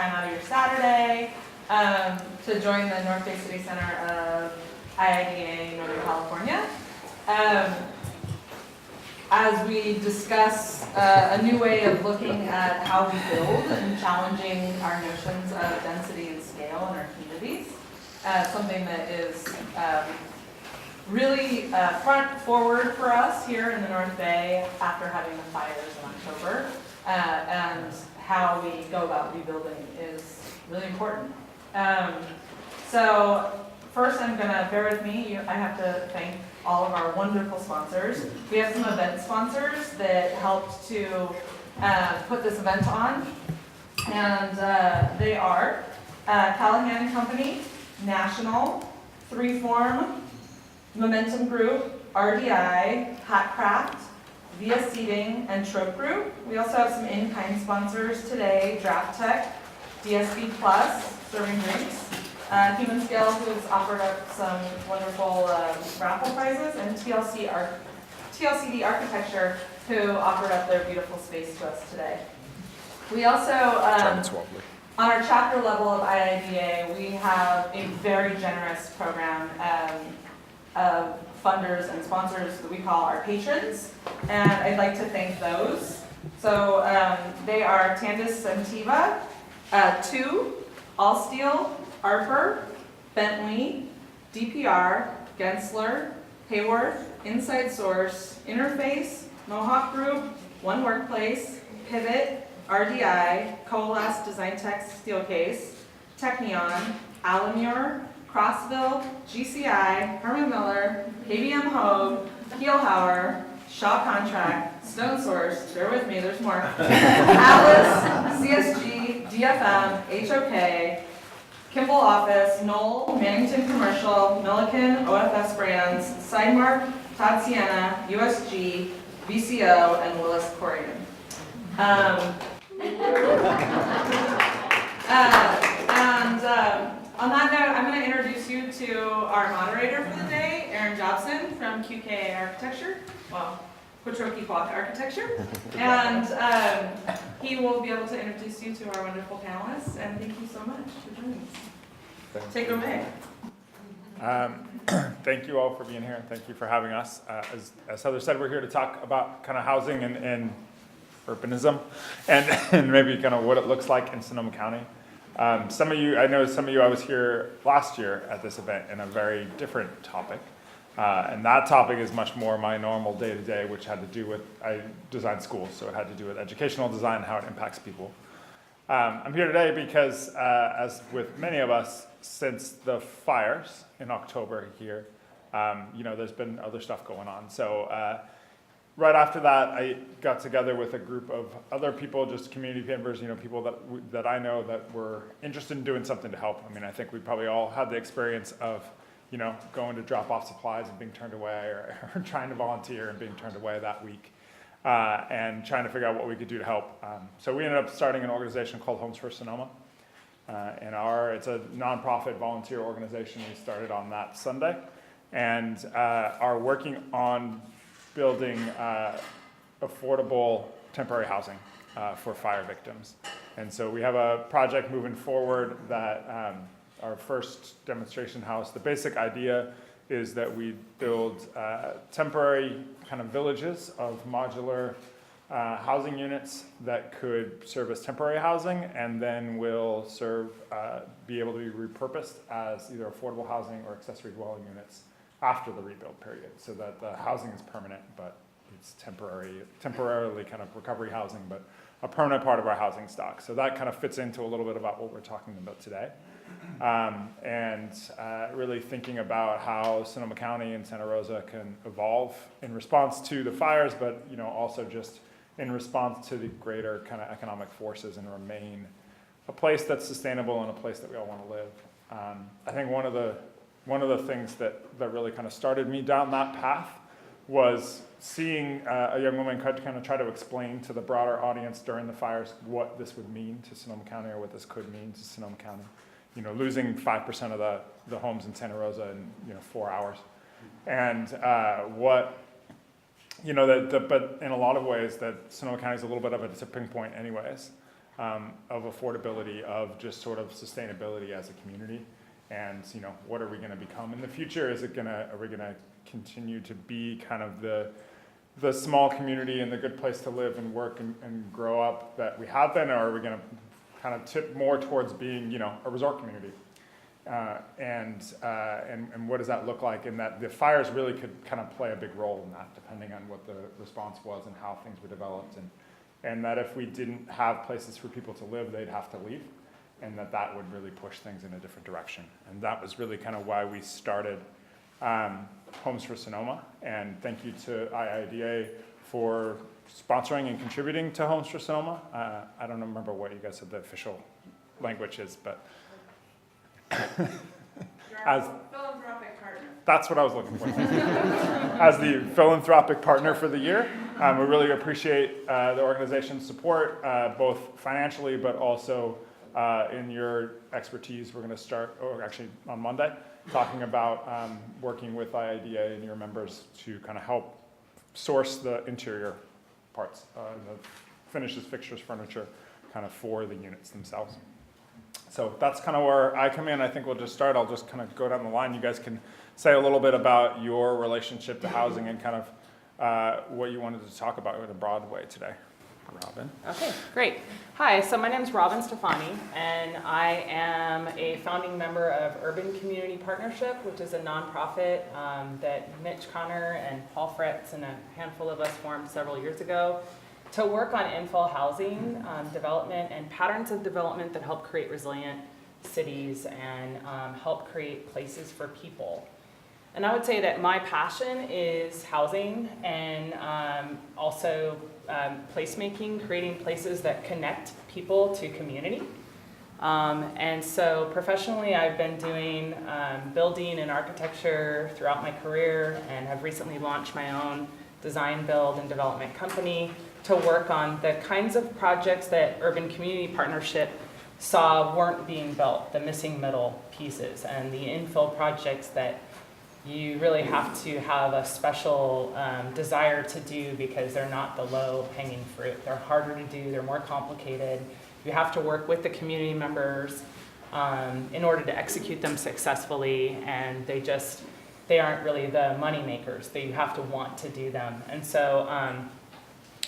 time out of your Saturday to join the North Bay City Center of IIDA Northern California. As we discuss a new way of looking at how we build and challenging our notions of density and scale in our communities. Something that is really front forward for us here in the North Bay after having the fires in October. And how we go about rebuilding is really important. So first I'm gonna, bear with me, I have to thank all of our wonderful sponsors. We have some event sponsors that helped to put this event on. And they are Callahan and Company, National, Freeform, Momentum Group, RDI, Hatcraft, Via Seating, and Trope Group. We also have some in-kind sponsors today, Draft Tech, DSB Plus, serving drinks, Human Scale, who's offered up some wonderful raffle prizes, and TLCD Architecture, who offered up their beautiful space to us today. We also, on our chapter level of IIDA, we have a very generous program of funders and sponsors that we call our patrons, and I'd like to thank those. So they are Tandis Sentiva, 2, Allsteel, Arper, Bentley, DPR, Gensler, Hayworth, Inside Source, Interface, Mohawk Group, One Workplace, Pivot, RDI, Coalesce Design Tech Steelcase, Technion, Alamure, Crossville, GCI, Herman Miller, KBM Hogue, Kielhauer, Shaw Contract, Stone Source, bear with me, there's more, Atlas, CSG, DFM, HOK, Kimball Office, Knoll, Mannington Commercial, Milliken, OFS Brands, Sidemark, Todd Sienna, USG, VCO, and Willis Corrigan. On that note, I'm going to introduce you to our moderator for the day, Aaron Jobson from QKA Architecture, well, Quattroki Quack Architecture, and he will be able to introduce you to our wonderful panelists, and thank you so much for joining us. Take it away. Thank you all for being here, and thank you for having us. As Heather said, we're here to talk about kind of housing and urbanism, and maybe kind of what it looks like in Sonoma County. Some of you, I was here last year at this event in a very different topic. And that topic is much more my normal day-to-day, which had to do with, I designed schools, so it had to do with educational design and how it impacts people. I'm here today because, as with many of us, since the fires in October here, there's been other stuff going on. So right after that, I got together with a group of other people, just community members, people that I know that were interested in doing something to help. I mean, I think we probably all had the experience of, going to drop off supplies and being turned away, or trying to volunteer and being turned away that week, and trying to figure out what we could do to help. So we ended up starting an organization called Homes for Sonoma. It's a nonprofit volunteer organization. We started on that Sunday, and are working on building affordable temporary housing for fire victims. And so we have a project moving forward that our first demonstration house, the basic idea is that we build temporary kind of villages of modular housing units that could serve as temporary housing, and then will be able to be repurposed as either affordable housing or accessory dwelling units after the rebuild period, so that the housing is permanent, but it's temporarily kind of recovery housing, but a permanent part of our housing stock. So that kind of fits into a little bit about what we're talking about today. Really thinking about how Sonoma County and Santa Rosa can evolve in response to the fires, but also just in response to the greater kind of economic forces, and remain a place that's sustainable and a place that we all want to live. I think one of the things that really kind of started me down that path was seeing a young woman kind of try to explain to the broader audience during the fires what this would mean to Sonoma County, or what this could mean to Sonoma County. Losing 5% of the homes in Santa Rosa in 4 hours, and but in a lot of ways that Sonoma County is a little bit of a tipping point, anyways. of affordability, of just sort of sustainability as a community. And, you know, what are we going to become in the future? Are we going to continue to be kind of the small community and the good place to live and work and grow up that we have been, or are we going to kind of tip more towards being, you know, a resort community? And what does that look like? And that the fires really could kind of play a big role in that, depending on what the response was and how things were developed. And that if we didn't have places for people to live, they'd have to leave. And that would really push things in a different direction. And that was really kind of why we started Homes for Sonoma. And thank you to IIDA for sponsoring and contributing to Homes for Sonoma. I don't remember what you guys said the official language is, but as philanthropic partner. That's what I was looking for. As the philanthropic partner for the year, we really appreciate the organization's support, both financially but also in your expertise. We're going to start, or actually on Monday, talking about working with IIDA and your members to kind of help source the interior parts, the finishes, fixtures, furniture, kind of for the units themselves. So that's kind of where I come in. I think we'll just start. I'll just kind of go down the line. You guys can say a little bit about your relationship to housing and kind of what you wanted to talk about in a broad way today. Robin. Okay, great. Hi, so my name is Robin Stefani, and I am a founding member of Urban Community Partnership, which is a nonprofit that Mitch Connor and Paul Fritz and a handful of us formed several years ago to work on infill housing development and patterns of development that help create resilient cities and help create places for people. And I would say that my passion is housing and also placemaking, creating places that connect people to community. And so professionally, I've been doing building and architecture throughout my career and have recently launched my own design, build, and development company to work on the kinds of projects that Urban Community Partnership saw weren't being built, the missing middle pieces, and the infill projects that you really have to have a special desire to do because they're not the low-hanging fruit. They're harder to do, they're more complicated. You have to work with the community members in order to execute them successfully, and they aren't really the money makers. You have to want to do them. And so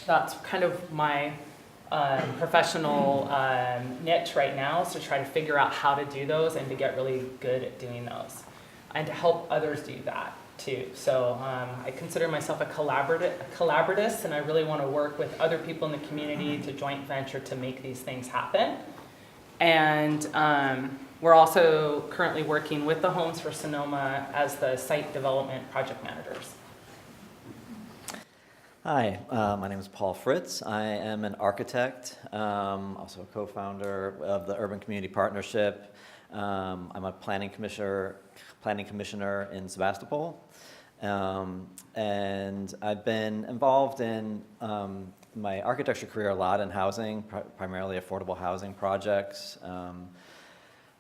that's kind of my professional niche right now, is to try to figure out how to do those and to get really good at doing those, and to help others do that too. So I consider myself a collaboratist, and I really want to work with other people in the community to joint venture to make these things happen. And we're also currently working with the Homes for Sonoma as the site development project managers. Hi, my name is Paul Fritz. I am an architect, also a co-founder of the Urban Community Partnership. I'm a planning commissioner in Sebastopol, and I've been involved in my architecture career a lot in housing, primarily affordable housing projects.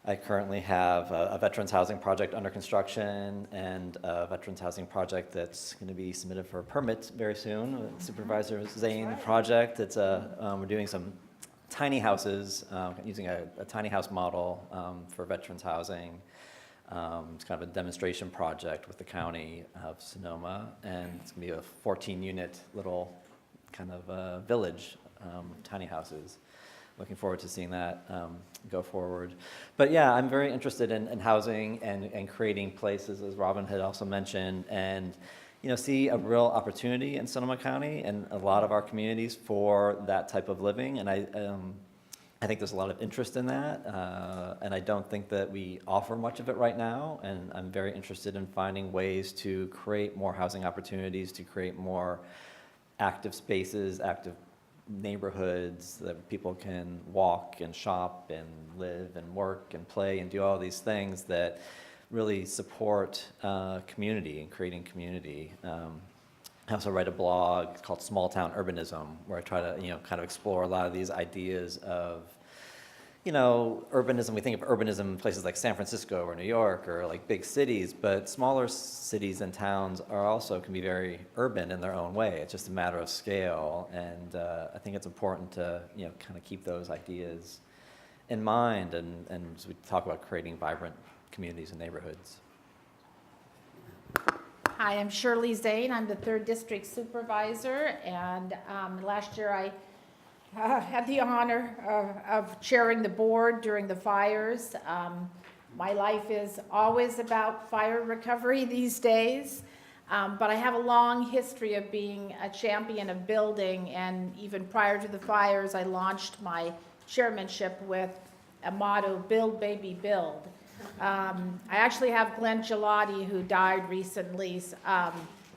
I currently have a veterans housing project under construction and a veterans housing project that's going to be submitted for a permit very soon. Supervisor Zane project. It's we're doing some tiny houses, using a tiny house model for veterans housing. It's kind of a demonstration project with the county of Sonoma, and it's going to be a 14-unit little kind of village, tiny houses. Looking forward to seeing that go forward. But yeah, I'm very interested in housing and creating places, as Robin had also mentioned, and see a real opportunity in Sonoma County and a lot of our communities for that type of living. And I think there's a lot of interest in that, and I don't think that we offer much of it right now. And I'm very interested in finding ways to create more housing opportunities, to create more active spaces, active neighborhoods that people can walk and shop and live and work and play and do all these things that really support community and creating community. I also write a blog called Small Town Urbanism, where I try to kind of explore a lot of these ideas of you know, urbanism, we think of urbanism in places like San Francisco or New York or like big cities, but smaller cities and towns are also can be very urban in their own way. It's just a matter of scale, and I think it's important to, you know, kind of keep those ideas in mind, and as we talk about creating vibrant communities and neighborhoods. Hi, I'm Shirley Zane. I'm the 3rd District Supervisor, and last year I had the honor of chairing the board during the fires. My life is always about fire recovery these days, but I have a long history of being a champion of building, and even prior to the fires, I launched my chairmanship with a motto, build, baby, build. I actually have Glenn Gelati, who died recently's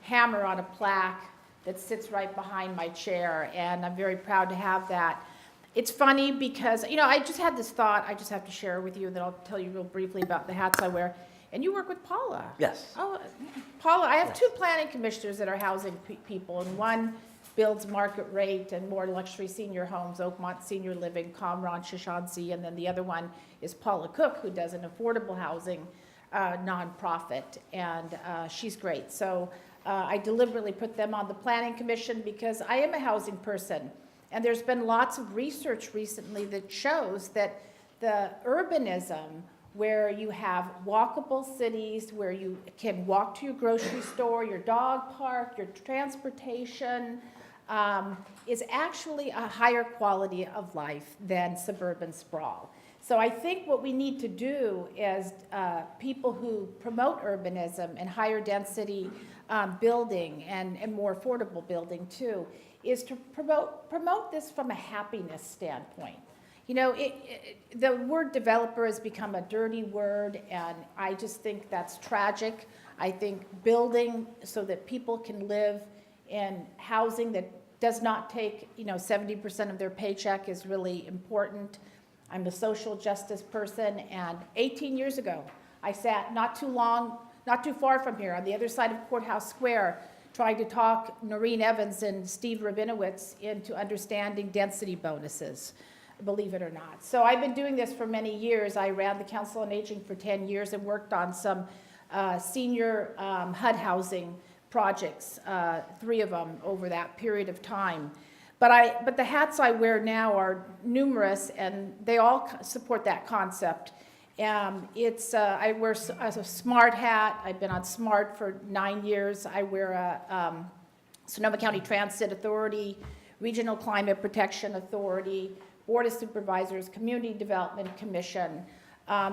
hammer on a plaque that sits right behind my chair, and I'm very proud to have that. It's funny because, you know, I just had this thought I just have to share with you that I'll tell you real briefly about the hats I wear. And you work with Paula. Yes. Oh, Paula, I have 2 planning commissioners that are housing people, and one builds market rate and more luxury senior homes, Oakmont Senior Living, Comron, Shashansea, and then the other one is Paula Cook, who does an affordable housing nonprofit, and she's great. So I deliberately put them on the planning commission because I am a housing person, and there's been lots of research recently that shows that the urbanism, where you have walkable cities, where you can walk to your grocery store, your dog park, your transportation, is actually a higher quality of life than suburban sprawl. So I think what we need to do is people who promote urbanism and higher density building and more affordable building too, is to promote this from a happiness standpoint. You know, the word developer has become a dirty word, and I just think that's tragic. I think building so that people can live in housing that does not take, you know, 70% of their paycheck is really important. I'm a social justice person, and 18 years ago, I sat not too far from here, on the other side of Courthouse Square, trying to talk Noreen Evans and Steve Rabinowitz into understanding density bonuses, believe it or not. So I've been doing this for many years. I ran the Council on Aging for 10 years and worked on some senior HUD housing projects, 3 of them over that period of time. But the hats I wear now are numerous, and they all support that concept. I wear a SMART hat. I've been on SMART for 9 years. I wear a Sonoma County Transit Authority, Regional Climate Protection Authority, Board of Supervisors, Community Development Commission.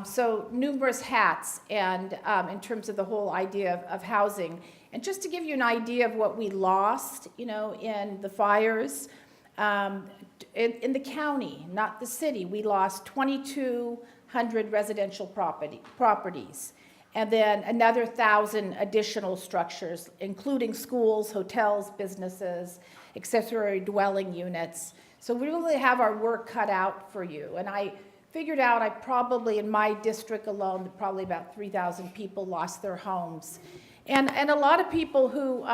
So numerous hats, and in terms of the whole idea of housing. And just to give you an idea of what we lost, you know, in the fires, in the county, not the city, we lost 2,200 residential properties, and then another 1,000 additional structures, including schools, hotels, businesses, accessory dwelling units. So we really have our work cut out for you. And I figured out I probably, in my district alone, probably about 3,000 people lost their homes. And a lot of people who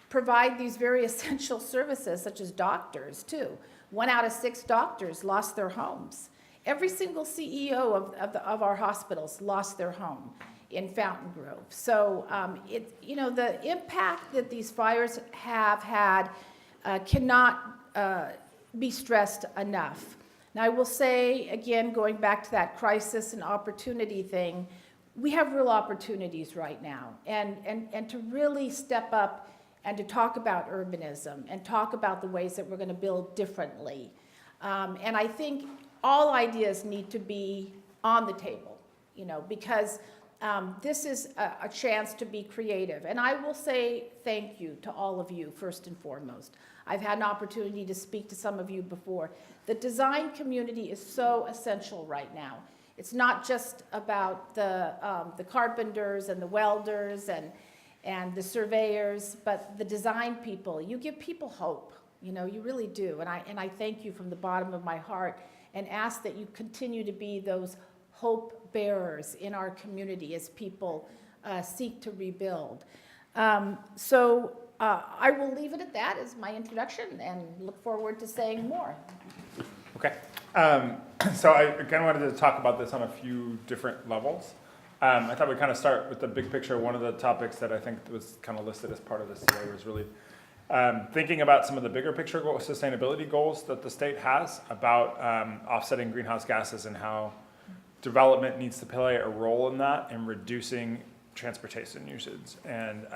provide these very essential services, such as doctors, too. 1 out of 6 doctors lost their homes. Every single CEO of our hospitals lost their home in Fountain Grove. So, you know, the impact that these fires have had cannot be stressed enough. Now, I will say, again, going back to that crisis and opportunity thing, we have real opportunities right now, and to really step up and to talk about urbanism and talk about the ways that we're going to build differently. And I think all ideas need to be on the table, you know, because this is a chance to be creative. And I will say thank you to all of you, first and foremost. I've had an opportunity to speak to some of you before. The design community is so essential right now. It's not just about the carpenters and the welders and the surveyors, but the design people. You give people hope, you know, you really do. And I thank you from the bottom of my heart, and ask that you continue to be those hope bearers in our community as people seek to rebuild. I will leave it at that as my introduction, and look forward to saying more. Okay. So I kind of wanted to talk about this on a few different levels. I thought we'd kind of start with the big picture. One of the topics that I think was kind of listed as part of the CA was really thinking about some of the bigger picture sustainability goals that the state has about offsetting greenhouse gases and how development needs to play a role in that and reducing transportation usage, and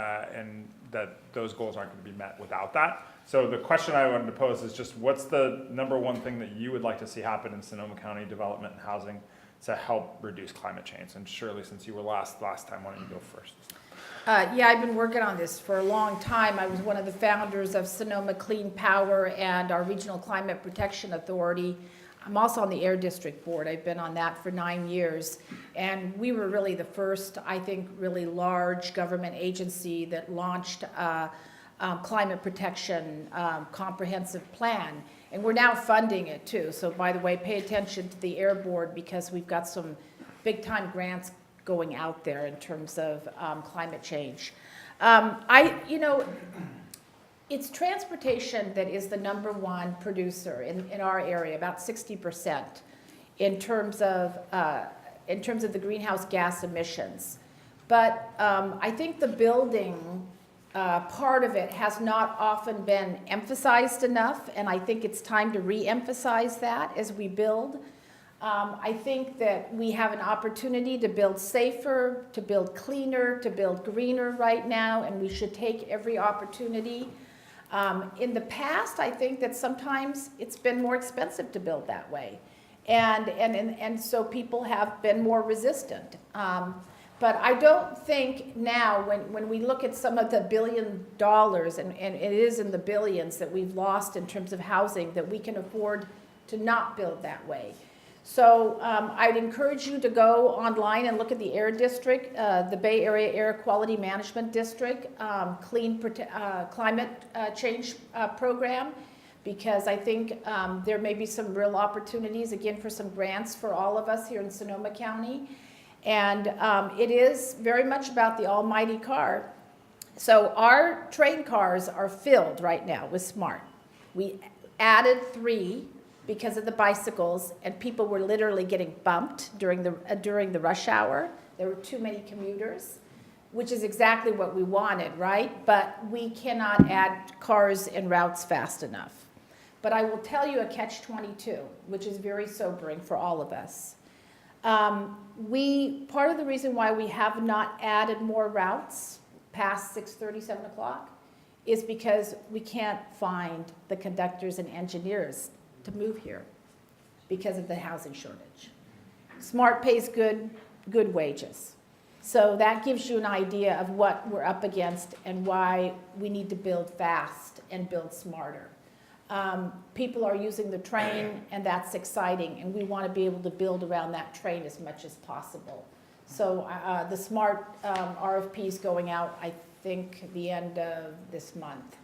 that those goals aren't going to be met without that. So the question I wanted to pose is just what's the number one thing that you would like to see happen in Sonoma County development and housing to help reduce climate change? And Shirley, since you were last time, why don't you go first? Yeah, I've been working on this for a long time. I was one of the founders of Sonoma Clean Power and our Regional Climate Protection Authority. I'm also on the Air District Board. I've been on that for 9 years. And we were really the first, I think, really large government agency that launched a climate protection comprehensive plan. And we're now funding it too. So by the way, pay attention to the Air Board because we've got some big time grants going out there in terms of climate change. It's transportation that is the number one producer in our area, about 60%, in terms of the greenhouse gas emissions. But I think the building part of it has not often been emphasized enough, and I think it's time to re-emphasize that as we build. I think that we have an opportunity to build safer, to build cleaner, to build greener right now, and we should take every opportunity. In the past, I think that sometimes it's been more expensive to build that way. And so people have been more resistant. But I don't think now, when we look at some of the $1 billion, and it is in the billions that we've lost in terms of housing, that we can afford to not build that way. So I'd encourage you to go online and look at the Air District, the Bay Area Air Quality Management District, climate change program, because I think there may be some real opportunities, again, for some grants for all of us here in Sonoma County. And it is very much about the almighty car. So our train cars are filled right now with SMART. We added 3 because of the bicycles, and people were literally getting bumped during the rush hour. There were too many commuters, which is exactly what we wanted, right? But we cannot add cars and routes fast enough. But I will tell you a catch-22, which is very sobering for all of us. Part of the reason why we have not added more routes past 6:30, 7 o'clock is because we can't find the conductors and engineers to move here because of the housing shortage. SMART pays good wages. So that gives you an idea of what we're up against and why we need to build fast and build smarter. People are using the train, and that's exciting, and we want to be able to build around that train as much as possible. So the SMART RFP is going out, I think, the end of this month.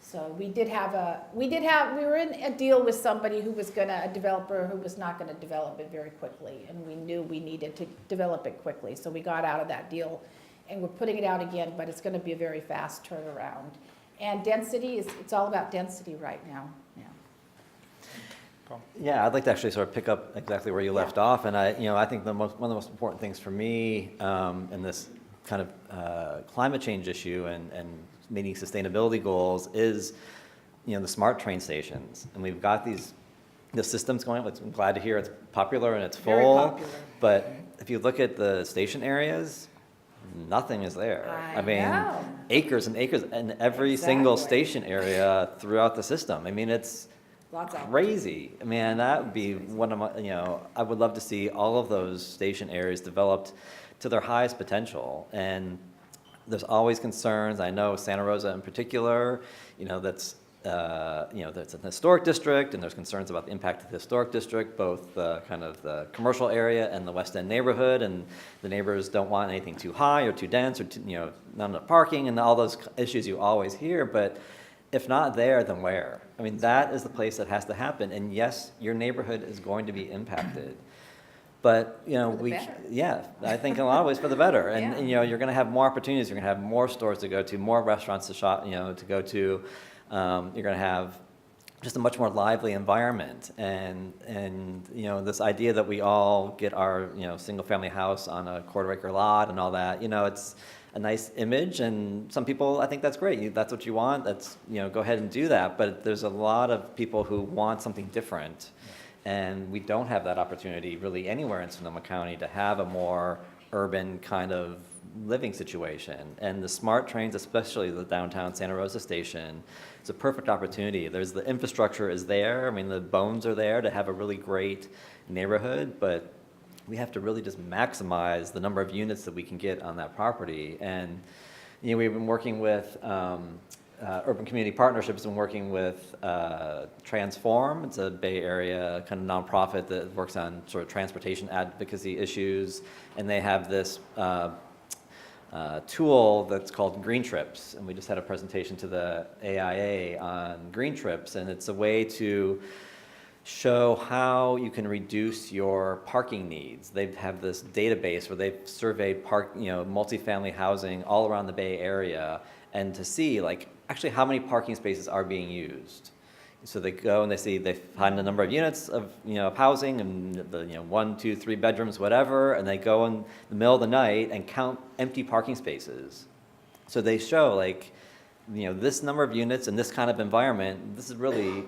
So we were in a deal with somebody a developer who was not going to develop it very quickly, and we knew we needed to develop it quickly. So we got out of that deal, and we're putting it out again, but it's going to be a very fast turnaround. And density it's all about density right now. Yeah, I'd like to actually sort of pick up exactly where you left off, and I think one of the most important things for me in this kind of climate change issue and meeting sustainability goals is, the smart train stations, and we've got the systems going. I'm glad to hear it's popular and it's full. Very popular. But if you look at the station areas, nothing is there. I know. Acres and acres in every single station area throughout the system. I mean, it's crazy. I mean, that would be one of my, I would love to see all of those station areas developed to their highest potential. And there's always concerns. I know Santa Rosa in particular, that's an historic district, and there's concerns about the impact of the historic district, both kind of the commercial area and the West End neighborhood, and the neighbors don't want anything too high or too dense or not enough parking and all those issues you always hear. But if not there, then where? I mean, that is the place that has to happen. And yes, your neighborhood is going to be impacted. But, I think in a lot of ways for the better. And, you're going to have more opportunities. You're going to have more stores to go to, more restaurants to shop, to go to. You're going to have just a much more lively environment. And this idea that we all get our, single family house on a quarter-acre lot and all that, it's a nice image, and some people, I think that's great. That's what you want, that's, go ahead and do that. But there's a lot of people who want something different. And we don't have that opportunity really anywhere in Sonoma County to have a more urban kind of living situation. And the SMART trains, especially the downtown Santa Rosa station, it's a perfect opportunity. The infrastructure is there. I mean, the bones are there to have a really great neighborhood, but we have to really just maximize the number of units that we can get on that property. And we've been working with Urban Community Partnerships, been working with Transform. It's a Bay Area kind of nonprofit that works on sort of transportation advocacy issues, and they have this tool that's called Green Trips, and we just had a presentation to the AIA on Green Trips, and it's a way to show how you can reduce your parking needs. They have this database where they've surveyed multifamily housing all around the Bay Area, and to see actually how many parking spaces are being used. So they go and they find the number of units of housing and the 1, 2, 3 bedrooms, whatever, and they go in the middle of the night and count empty parking spaces. So they show this number of units in this kind of environment. This is really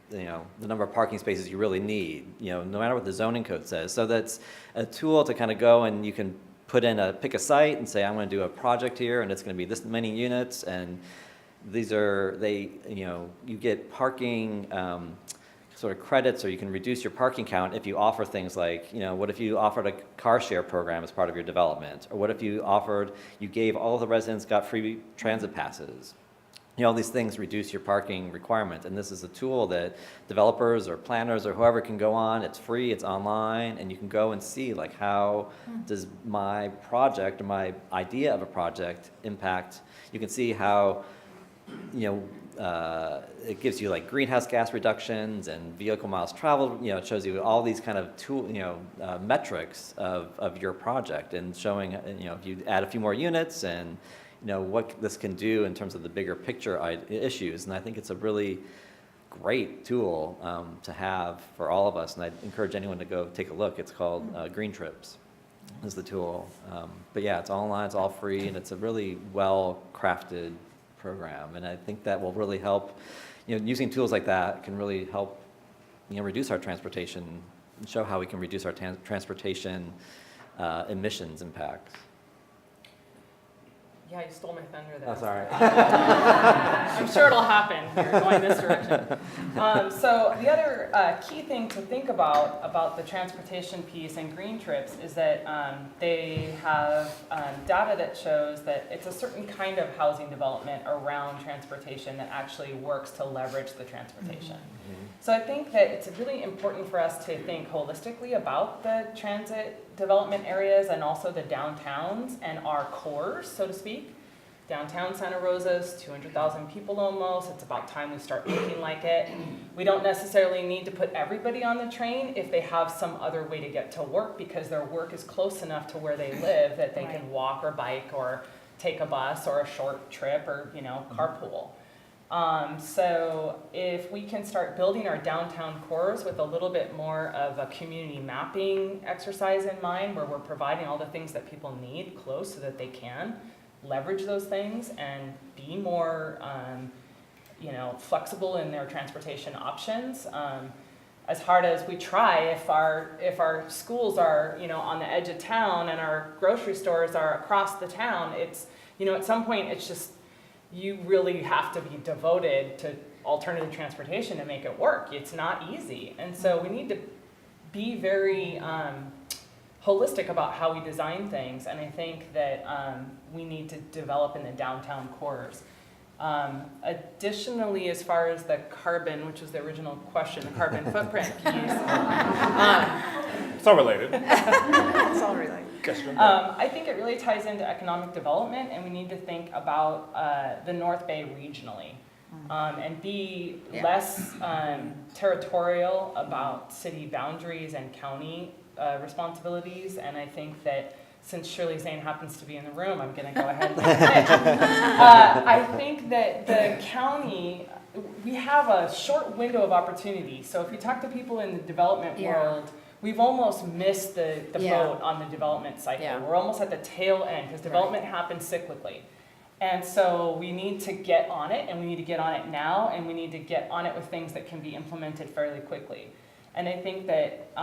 the number of parking spaces you really need. No matter what the zoning code says. So that's a tool to kind of go, and you can pick a site and say, I'm going to do a project here, and it's going to be this many units, and these are, you get parking sort of credits, or you can reduce your parking count if you offer things like, what if you offered a car share program as part of your development? Or what if you gave all the residents got free transit passes? All these things reduce your parking requirement. And this is a tool that developers or planners or whoever can go on. It's free, it's online, and you can go and see how does my project or my idea of a project impact. You can see how it gives you greenhouse gas reductions and vehicle miles traveled. It shows you all these kind of metrics of your project, and showing if you add a few more units and what this can do in terms of the bigger picture issues. And I think it's a really great tool to have for all of us. And I'd encourage anyone to go take a look. It's called Green Trips is the tool. But yeah, it's online, it's all free, and it's a really well-crafted program. And I think that will really help, using tools like that can really help, reduce our transportation, and show how we can reduce our transportation emissions impacts. Yeah, you stole my thunder there. Oh, sorry. I'm sure it'll happen. You're going this direction. So the other key thing to think about the transportation piece and Green Trips is that they have data that shows that it's a certain kind of housing development around transportation that actually works to leverage the transportation. Mm-hmm. So I think that it's really important for us to think holistically about the transit development areas and also the downtowns and our cores, so to speak. Downtown Santa Rosa's 200,000 people almost. It's about time we start looking like it. We don't necessarily need to put everybody on the train if they have some other way to get to work, because their work is close enough to where they live that they can walk or bike or take a bus or a short trip or carpool. So if we can start building our downtown cores with a little bit more of a community mapping exercise in mind, where we're providing all the things that people need close so that they can leverage those things and be more, flexible in their transportation options. As hard as we try, if our schools are, on the edge of town and our grocery stores are across the town, it's, at some point it's just, you really have to be devoted to alternative transportation to make it work. It's not easy. And so we need to be very holistic about how we design things. And I think that we need to develop in the downtown cores. Additionally, as far as the carbon, which was the original question, the carbon footprint piece. It's all related. It's all related. I think it really ties into economic development, and we need to think about the North Bay regionally, and be less territorial about city boundaries and county responsibilities. And I think that since Shirley Zane happens to be in the room, I'm going to go ahead and pitch. I think that the county, we have a short window of opportunity. So if you talk to people in the development world, we've almost missed the boat on the development cycle. Yeah. We're almost at the tail end because development happens cyclically. And so we need to get on it, and we need to get on it now, and we need to get on it with things that can be implemented fairly quickly. And I think that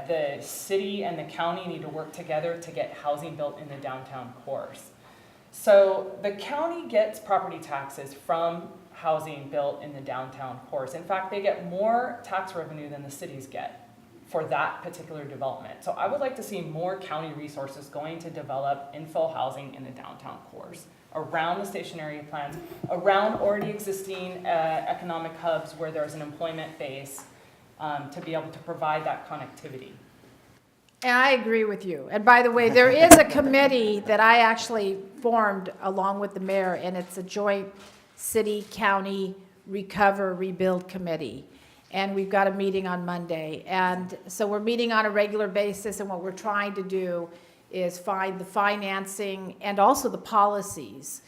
the city and the county need to work together to get housing built in the downtown cores. So the county gets property taxes from housing built in the downtown cores. In fact, they get more tax revenue than the cities get for that particular development. So I would like to see more county resources going to develop infill housing in the downtown cores, around the station area plans, around already existing economic hubs where there's an employment base, to be able to provide that connectivity. And I agree with you. And by the way, there is a committee that I actually formed along with the mayor, and it's a joint city-county recover, rebuild committee. And we've got a meeting on Monday. And so we're meeting on a regular basis, and what we're trying to do is find the financing and also the policies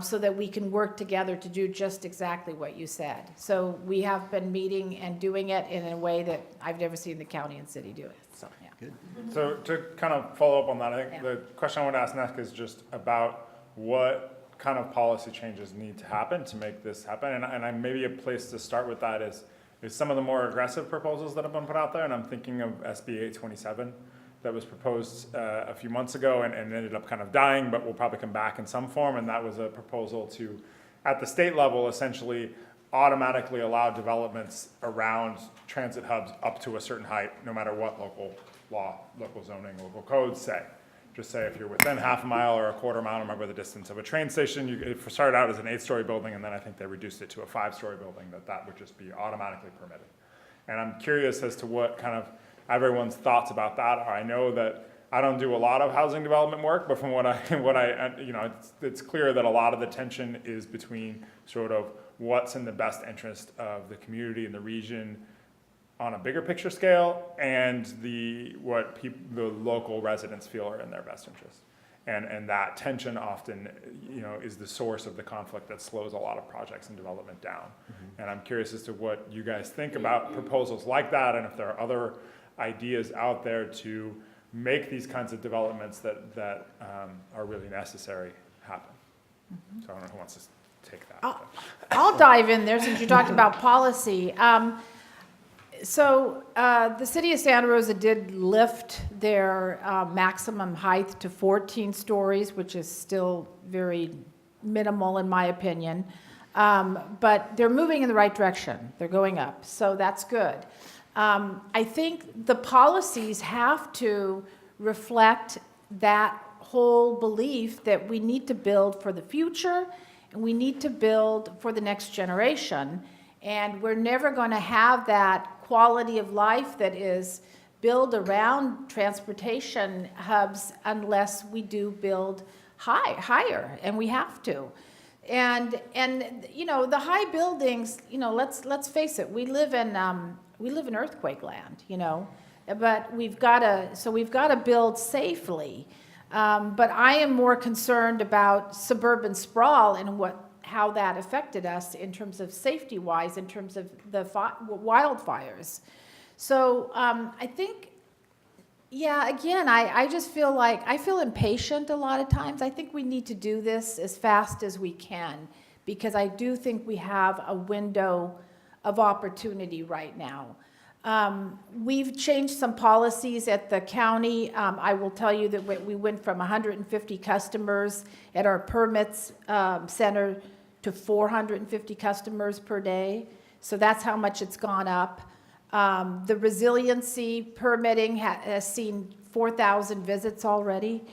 so that we can work together to do just exactly what you said. So we have been meeting and doing it in a way that I've never seen the county and city do it. So, yeah. Good. So to kind of follow up on that, I think Yeah. the question I want to ask next is just about what kind of policy changes need to happen to make this happen. And maybe a place to start with that is some of the more aggressive proposals that have been put out there. And I'm thinking of SB 827 that was proposed a few months ago and ended up kind of dying, but will probably come back in some form. And that was a proposal to, at the state level, essentially automatically allow developments around transit hubs up to a certain height, no matter what local law, local zoning, local codes say. Just say if you're within half a mile or a quarter mile, remember the distance of a train station, it started out as an 8-story building, and then I think they reduced it to a 5-story building, that would just be automatically permitted. And I'm curious as to what kind of everyone's thoughts about that are. I know that I don't do a lot of housing development work, but from what I you know, it's clear that a lot of the tension is between sort of what's in the best interest of the community and the region on a bigger picture scale, and what the local residents feel are in their best interest. And that tension often, you know, is the source of the conflict that slows a lot of projects and development down. Mm-hmm. And I'm curious as to what you guys think about proposals like that, and if there are other ideas out there to make these kinds of developments that are really necessary happen. Mm-hmm. So I don't know who wants to take that. I'll dive in there since you talked about policy. So the city of Santa Rosa did lift their maximum height to 14 stories, which is still very minimal in my opinion. But they're moving in the right direction. They're going up, so that's good. I think the policies have to reflect that whole belief that we need to build for the future and we need to build for the next generation. And we're never going to have that quality of life that is built around transportation hubs unless we do build higher, and we have to. And you know, the high buildings, you know, let's face it, we live in earthquake land, you know, but we've got to build safely. But I am more concerned about suburban sprawl and how that affected us in terms of safety-wise, in terms of the wildfires. So I think, yeah, again, I just feel like, I feel impatient a lot of times. I think we need to do this as fast as we can, because I do think we have a window of opportunity right now. We've changed some policies at the county. I will tell you that we went from 150 customers at our permits center to 450 customers per day. So that's how much it's gone up. The resiliency permitting has seen 4,000 visits already.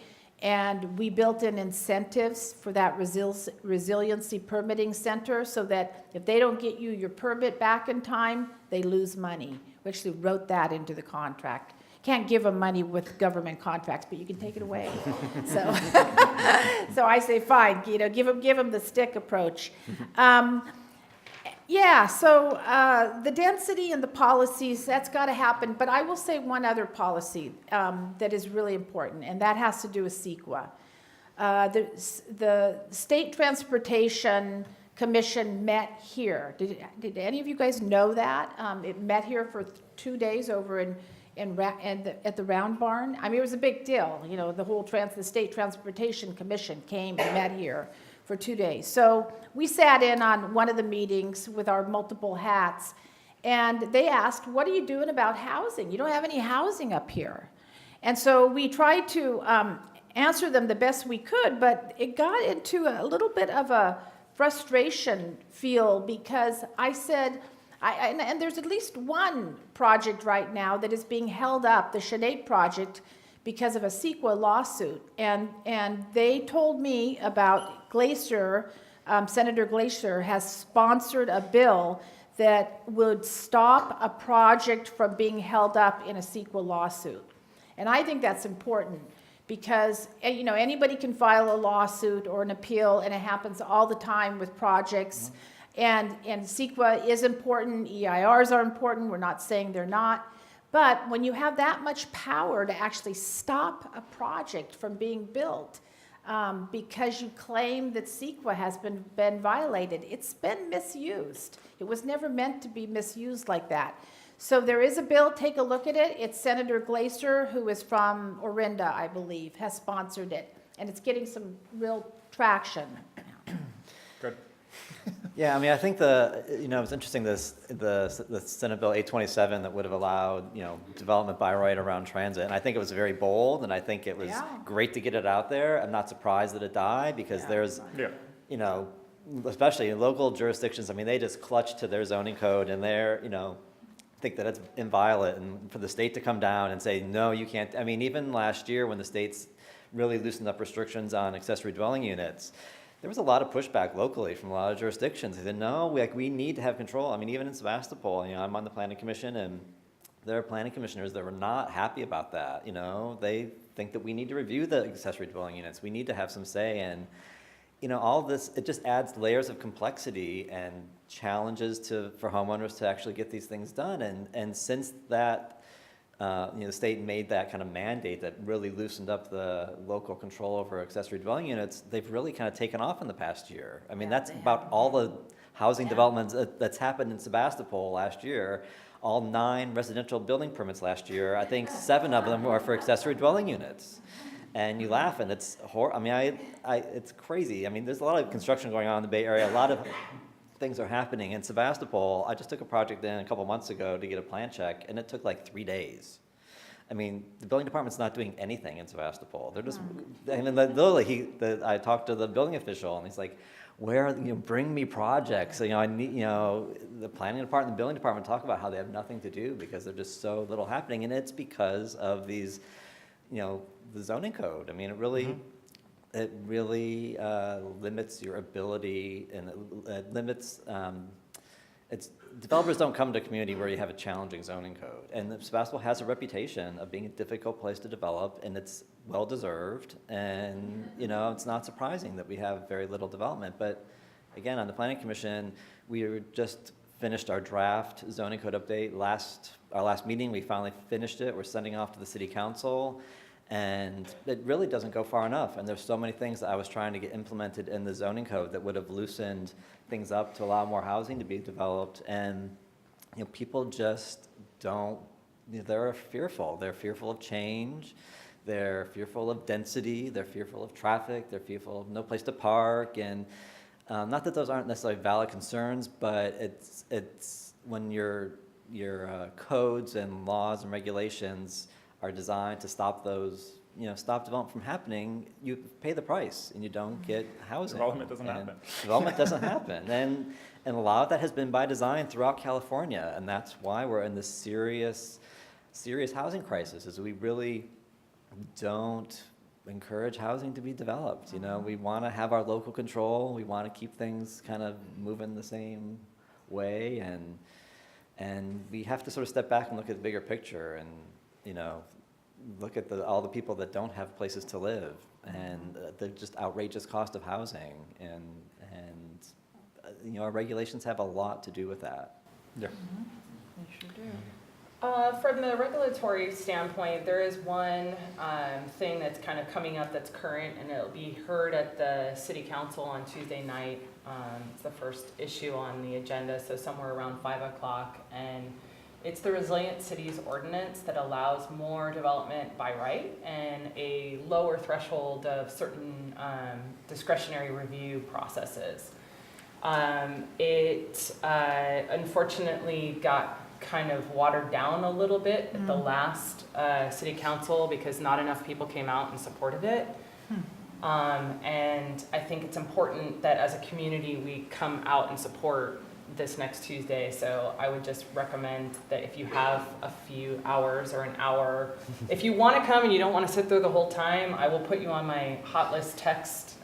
And we built in incentives for that resiliency permitting center so that if they don't get you your permit back in time, they lose money. We actually wrote that into the contract. Can't give them money with government contracts, but you can take it away. So I say, fine, you know, give them the stick approach. Yeah, so the density and the policies, that's got to happen. But I will say one other policy that is really important, and that has to do with CEQA. The State Transportation Commission met here. Did any of you guys know that? It met here for 2 days over at the Round Barn. I mean, it was a big deal. You know, the State Transportation Commission came and met here for 2 days. So we sat in on one of the meetings with our multiple hats, and they asked, what are you doing about housing? You don't have any housing up here. And so we tried to answer them the best we could, but it got into a little bit of a frustration feel because I said, and there's at least one project right now that is being held up, the Sinead project, because of a CEQA lawsuit. And they told me about Glacier, Senator Glacier has sponsored a bill that would stop a project from being held up in a CEQA lawsuit. And I think that's important because, you know, anybody can file a lawsuit or an appeal, and it happens all the time with projects. And CEQA is important, EIRs are important, we're not saying they're not. But when you have that much power to actually stop a project from being built because you claim that CEQA has been violated, it's been misused. It was never meant to be misused like that. So there is a bill, take a look at it. It's Senator Glacier, who is from Orinda, I believe, has sponsored it. And it's getting some real traction. Good. Yeah, I mean, I think it's interesting, the Senate Bill 827 that would have allowed, development by right around transit. And I think it was very bold, and I think it was great to get it out there. I'm not surprised that it died because there's, especially in local jurisdictions, I mean, they just clutch to their zoning code and they're, think that it's inviolate. And for the state to come down and say, no, you can't. I mean, even last year when the states really loosened up restrictions on accessory dwelling units, there was a lot of pushback locally from a lot of jurisdictions. They said, no, we need to have control. I mean, even in Sebastopol, I'm on the planning commission, and there are planning commissioners that were not happy about that. They think that we need to review the accessory dwelling units. We need to have some say. And, all this, it just adds layers of complexity and challenges for homeowners to actually get these things done. And since that, the state made that kind of mandate that really loosened up the local control over accessory dwelling units, they've really kind of taken off in the past year. I mean, that's about all the housing developments that's happened in Sebastopol last year. All 9 residential building permits last year, I think 7 of them were for accessory dwelling units. And you laugh, and it's it's crazy. I mean, there's a lot of construction going on in the Bay Area. A lot of things are happening. In Sebastopol, I just took a project in a couple months ago to get a plan check, and it took like 3 days. I mean, the building department's not doing anything in Sebastopol. They're just, I mean, literally, I talked to the building official, and he's like, bring me projects. I need, the planning department, the building department talk about how they have nothing to do because there's just so little happening, and it's because of these, the zoning code. I mean, it really limits your ability, and it limits, developers don't come to a community where you have a challenging zoning code. And Sebastopol has a reputation of being a difficult place to develop, and it's well-deserved. And, it's not surprising that we have very little development. But again, on the Planning Commission, we just finished our draft zoning code update. Our last meeting, we finally finished it. We're sending off to the City Council. And it really doesn't go far enough. And there's so many things that I was trying to get implemented in the zoning code that would have loosened things up to allow more housing to be developed. And people just don't, they're fearful. They're fearful of change. They're fearful of density. They're fearful of traffic. They're fearful of no place to park. And not that those aren't necessarily valid concerns, but it's when your codes and laws and regulations are designed to stop those, stop development from happening, you pay the price and you don't get housing. Development doesn't happen. Development doesn't happen. And a lot of that has been by design throughout California, and that's why we're in this serious housing crisis, is we really don't encourage housing to be developed. We want to have our local control. We want to keep things kind of moving the same way, and we have to sort of step back and look at the bigger picture and look at all the people that don't have places to live and the just outrageous cost of housing and our regulations have a lot to do with that. Yeah. From the regulatory standpoint, there is one thing that's kind of coming up that's current, and it'll be heard at the city council on Tuesday night. It's the first issue on the agenda, so somewhere around 5 o'clock. And it's the Resilient Cities Ordinance that allows more development by right and a lower threshold of certain discretionary review processes. It unfortunately got kind of watered down a little bit at the last city council because not enough people came out and supported it. And I think it's important that as a community we come out and support this next Tuesday. So I would just recommend that if you have a few hours or an hour, if you want to come and you don't want to sit there the whole time, I will put you on my hot list text.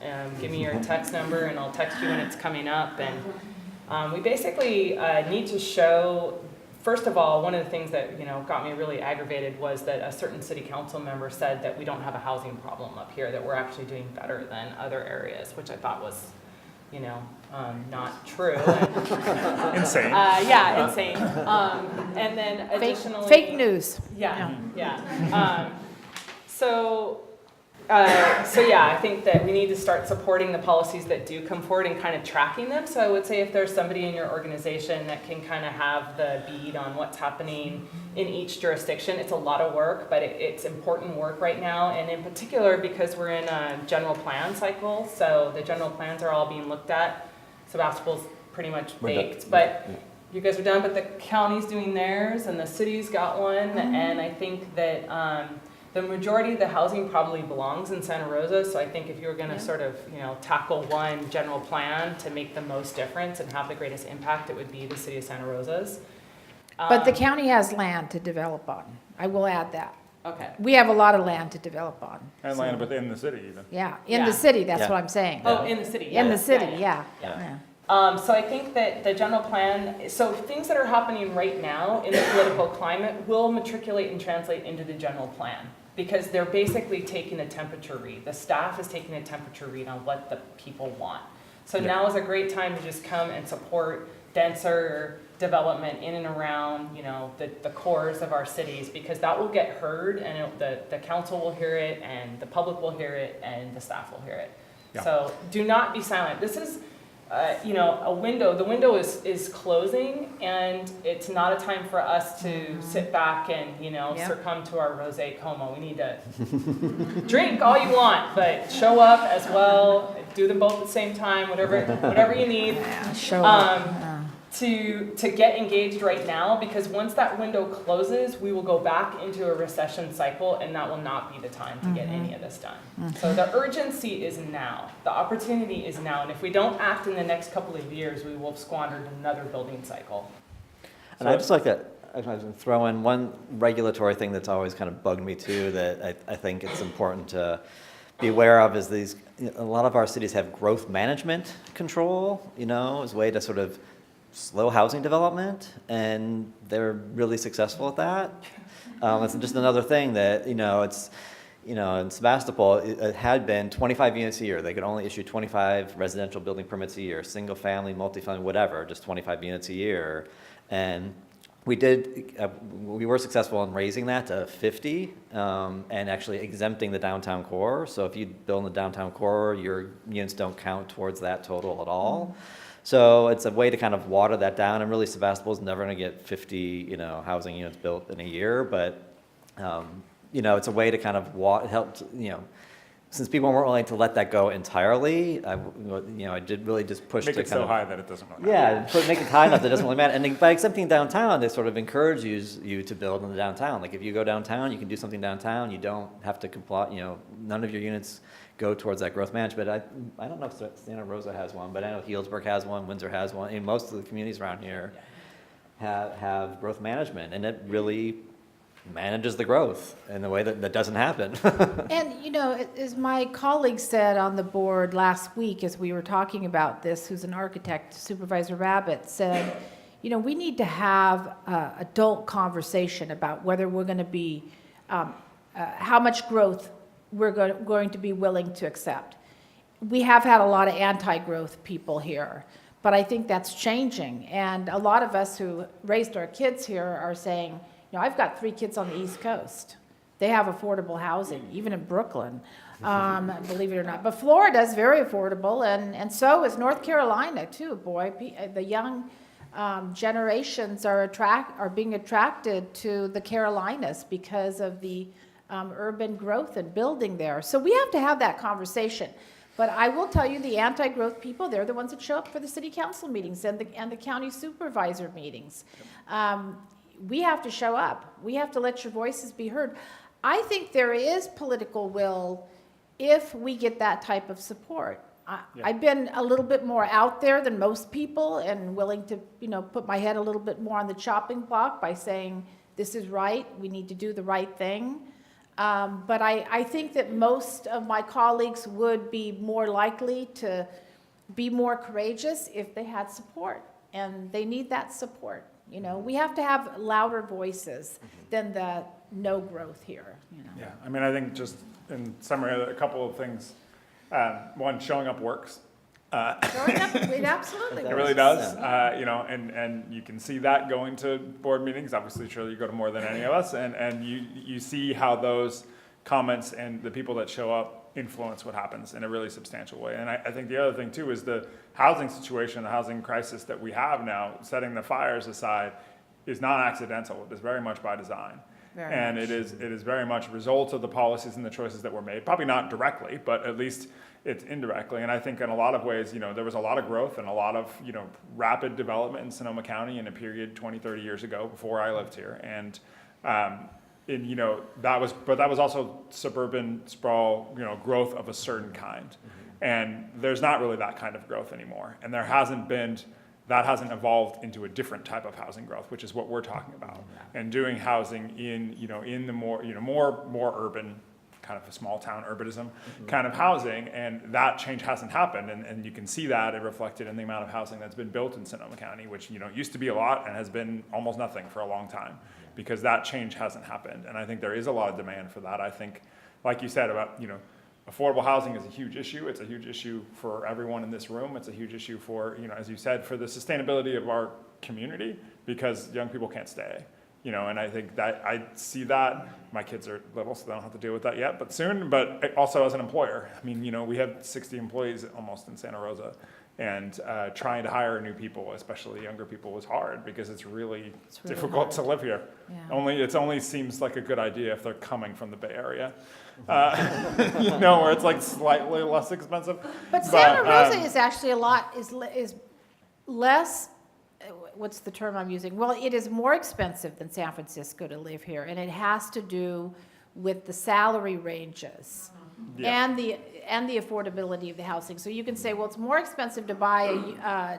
Give me your text number and I'll text you when it's coming up. And we basically need to show. First of all, one of the things that got me really aggravated was that a certain city council member said that we don't have a housing problem up here, that we're actually doing better than other areas, which I thought was, not true. Insane. Yeah, insane. And then additionally, Fake news. Yeah. So yeah, I think that we need to start supporting the policies that do come forward and kind of tracking them. So I would say if there's somebody in your organization that can kind of have the bead on what's happening in each jurisdiction, it's a lot of work, but it's important work right now. And in particular, because we're in a general plan cycle, so the general plans are all being looked at. Sebastopol's pretty much baked, but you guys are done, but the county's doing theirs and the city's got one. And I think that the majority of the housing probably belongs in Santa Rosa, so I think if you were going to sort of, tackle one general plan to make the most difference and have the greatest impact, it would be the city of Santa Rosa's. But the county has land to develop on. I will add that. Okay. We have a lot of land to develop on. And land within the city even. Yeah, in Yeah. the city, that's Yeah. what I'm saying. Oh, in the city. In the yes. city, Yeah. yeah. So I think that the general plan, so things that are happening right now in the political climate will matriculate and translate into the general plan. Because they're basically taking a temperature read. The staff is taking a temperature read on what the people want. So now is a great time to just come and support denser development in and around, the cores of our cities, because that will get heard and the council will hear it and the public will hear it and the staff will hear it. Yeah. So do not be silent. This is a window. The window is closing, and it's not a time for us to sit back and succumb to our rosé coma. We need to drink all you want, but show up as well. Do them both at the same time. Whatever you need. Show up. To get engaged right now, because once that window closes, we will go back into a recession cycle, and that will not be the time to get any of this done. So the urgency is now. The opportunity is now, and if we don't act in the next couple of years, we will have squandered another building cycle. And I'd just like to throw in one regulatory thing that's always kind of bugged me too, that I think it's important to be aware of, is a lot of our cities have growth management control, as a way to sort of slow housing development, and they're really successful at that. It's just another thing that, it's, in Sebastopol, it had been 25 units a year. They could only issue 25 residential building permits a year, single family, multifamily, whatever, just 25 units a year. And we were successful in raising that to 50 and actually exempting the downtown core. So if you build in the downtown core, your units don't count towards that total at all. So it's a way to kind of water that down, and really Sebastopol is never going to get 50, housing units built in a year, but, it's a way to kind of help, since people weren't willing to let that go entirely, I did really just push Make to it kind so of, high that it doesn't really matter. make it high enough that it doesn't really matter. And by accepting downtown, they sort of encourage you to build in the downtown. Like if you go downtown, you can do something downtown. You don't have to comply, none of your units go towards that growth management. I don't know if Santa Rosa has one, but I know Healdsburg has one, Windsor has one, and most of the communities around here have growth management, and it really manages the growth in a way that doesn't happen. And, as my colleague said on the board last week as we were talking about this, who's an architect, Supervisor Rabbit, said, we need to have an adult conversation about whether we're going to be, how much growth we're going to be willing to accept. We have had a lot of anti-growth people here, But I think that's changing. And a lot of us who raised our kids here are saying, I've got 3 kids on the East Coast. They have affordable housing, even in Brooklyn, believe it or not. But Florida is very affordable, and so is North Carolina, too. Boy, the young generations are being attracted to the Carolinas because of the urban growth and building there. So we have to have that conversation. But I will tell you, the anti-growth people, they're the ones that show up for the city council meetings and the county supervisor meetings. We have to show up. We have to let your voices be heard. I think there is political will if we get that type of support. I've been a little bit more out there than most people and willing to, put my head a little bit more on the chopping block by saying, this is right, we need to do the right thing. But I think that most of my colleagues would be more likely to be more courageous if they had support, and they need that support. We have to have louder voices than the no growth here. Yeah, I mean, I think just in summary, a couple of things. One, showing up works. Showing up, it absolutely It really does, and you can see that going to board meetings. Obviously, sure, you go to more than any of us, and you see how those comments and the people that show up influence what happens in a really substantial way. And I think the other thing too is the housing situation, the housing crisis that we have now, setting the fires aside, is not accidental. It is very much by design. It is very much a result of the policies and the choices that were made. Probably not directly, but at least it's indirectly. And I think in a lot of ways, there was a lot of growth and a lot of, rapid development in Sonoma County in a period 20, 30 years ago before I lived here. And that was also suburban sprawl, growth of a certain kind. And there's not really that kind of growth anymore. And that hasn't evolved into a different type of housing growth, which is what we're talking about. And doing housing in the more urban, kind of a small town urbanism kind of housing, and that change hasn't happened. And you can see that it reflected in the amount of housing that's been built in Sonoma County, which used to be a lot and has been almost nothing for a long time, because that change hasn't happened. And I think there is a lot of demand for that. I think, like you said about, affordable housing is a huge issue. It's a huge issue for everyone in this room. It's a huge issue for, as you said, for the sustainability of our community, because young people can't stay. And I think that I see that. My kids are little, so they don't have to deal with that yet, but soon. But also as an employer, I mean, we have 60 employees almost in Santa Rosa, and trying to hire new people, especially younger people, is hard because it's really difficult to live here. Yeah. It only seems like a good idea if they're coming from the Bay Area, where it's like slightly less expensive. But Santa Rosa is actually is less. What's the term I'm using? Well, it is more expensive than San Francisco to live here, and it has to do with the salary ranges and the affordability of the housing. So you can say, well, it's more expensive to buy a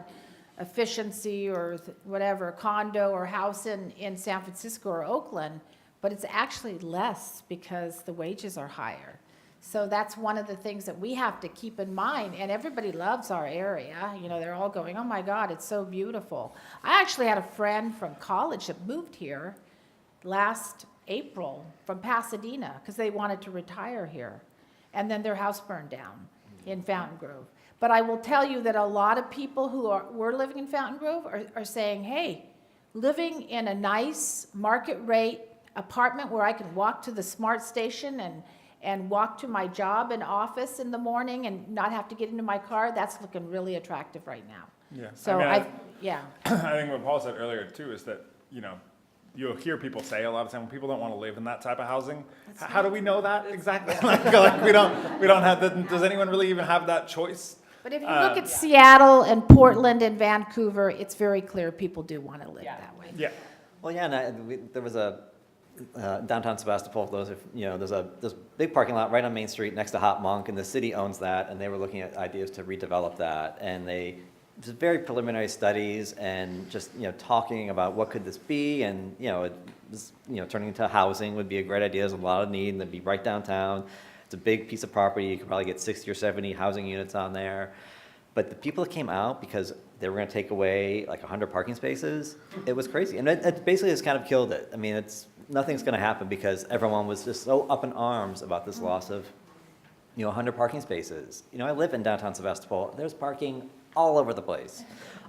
efficiency or whatever condo or house in San Francisco or Oakland, but it's actually less because the wages are higher. So that's one of the things that we have to keep in mind, and everybody loves our area. They're all going, oh my God, it's so beautiful. I actually had a friend from college that moved here last April from Pasadena because they wanted to retire here. And then their house burned down in Fountain Grove. But I will tell you that a lot of people who were living in Fountain Grove are saying, hey, living in a nice market rate apartment where I can walk to the SMART station and walk to my job and office in the morning and not have to get into my car, that's looking really attractive right now. Yeah. So I think what Paul said earlier too is that, you'll hear people say a lot of times, people don't want to live in that type of housing. How do we know that exactly? like we don't have that. Does anyone really even have that choice? But if you look at Seattle and Portland and Vancouver, it's very clear people do want to live that way. Yeah. Well, yeah, and there was a downtown Sebastopol. There's this big parking lot right on Main Street next to Hot Monk, and the city owns that, and they were looking at ideas to redevelop that, and they just very preliminary studies and just talking about what could this be, and turning into housing would be a great idea. There's a lot of need, and it'd be right downtown. It's a big piece of property. You could probably get 60 or 70 housing units on there. But the people that came out because they were going to take away like 100 parking spaces, it was crazy, and it basically has kind of killed it. I mean, nothing's going to happen because everyone was just so up in arms about this loss of 100 parking spaces. I live in downtown Sebastopol. There's parking all over the place,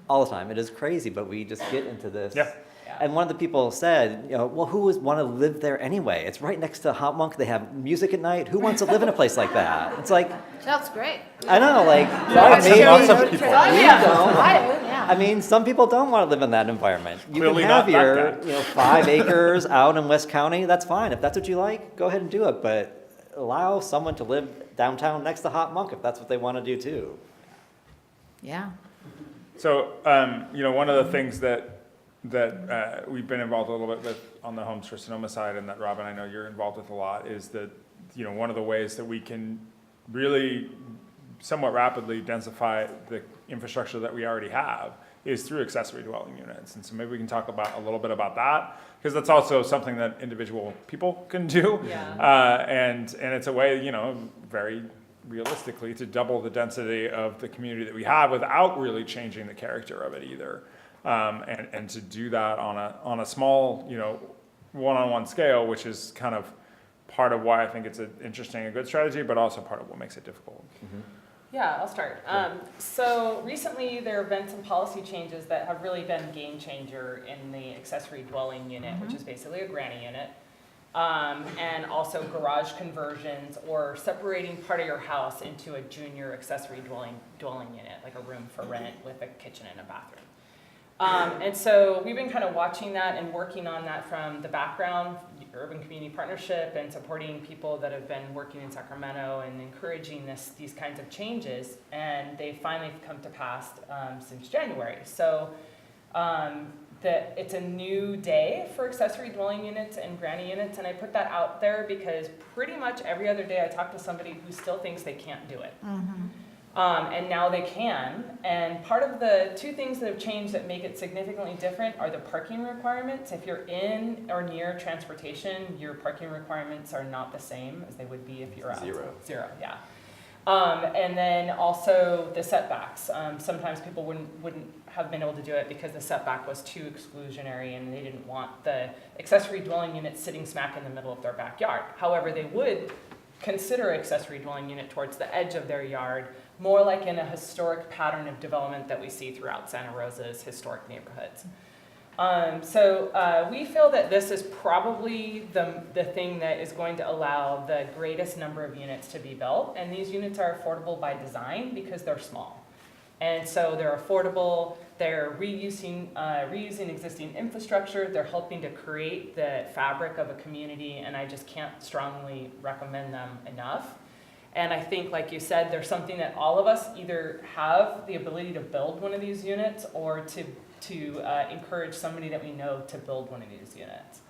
all the time. It is crazy, but we just get into this. Yeah. And one of the people said, well, who would want to live there anyway? It's right next to Hot Monk. They have music at night. Who wants to live in a place like that? It's like, Sounds great. I know, like, Lots maybe of people. I mean, some people don't want to live in that environment. You Clearly can have not your, that 5 acres out in West County. That's fine. If that's what you like, go ahead and do it. But allow someone to live downtown next to Hot Monk if that's what they want to do too. Yeah. So, one of the things that we've been involved a little bit with on the Homes for Sonoma side, and that Robin, I know you're involved with a lot, is that, one of the ways that we can really somewhat rapidly densify the infrastructure that we already have is through accessory dwelling units. And so maybe we can talk about a little bit about that, because that's also something that individual people can do. Yeah. And it's a way, very realistically, to double the density of the community that we have without really changing the character of it either. And to do that on a small, one-on-one scale, which is kind of part of why I think it's an interesting and good strategy, but also part of what makes it difficult. Mm-hmm. Yeah, I'll start. So recently there have been some policy changes that have really been game changer in the accessory dwelling unit, which is basically a granny unit. And also garage conversions or separating part of your house into a junior accessory dwelling unit, like a room for rent with a kitchen and a bathroom. And so we've been kind of watching that and working on that from the background, Urban Community Partnership, and supporting people that have been working in Sacramento and encouraging these kinds of changes. And they finally come to pass since January. So it's a new day for accessory dwelling units and granny units. And I put that out there because pretty much every other day I talk to somebody who still thinks they can't do it. And now they can. And part of the 2 things that have changed that make it significantly different are the parking requirements. If you're in or near transportation, your parking requirements are not the same as they would be if you're out. Zero, yeah. And then also the setbacks. Sometimes people wouldn't have been able to do it because the setback was too exclusionary and they didn't want the accessory dwelling unit sitting smack in the middle of their backyard. However, they would consider accessory dwelling unit towards the edge of their yard, more like in a historic pattern of development that we see throughout Santa Rosa's historic neighborhoods. So we feel that this is probably the thing that is going to allow the greatest number of units to be built. And these units are affordable by design because they're small. And so they're affordable, they're reusing existing infrastructure, they're helping to create the fabric of a community, and I just can't strongly recommend them enough. And I think, like you said, there's something that all of us either have the ability to build one of these units or to encourage somebody that we know to build one of these units.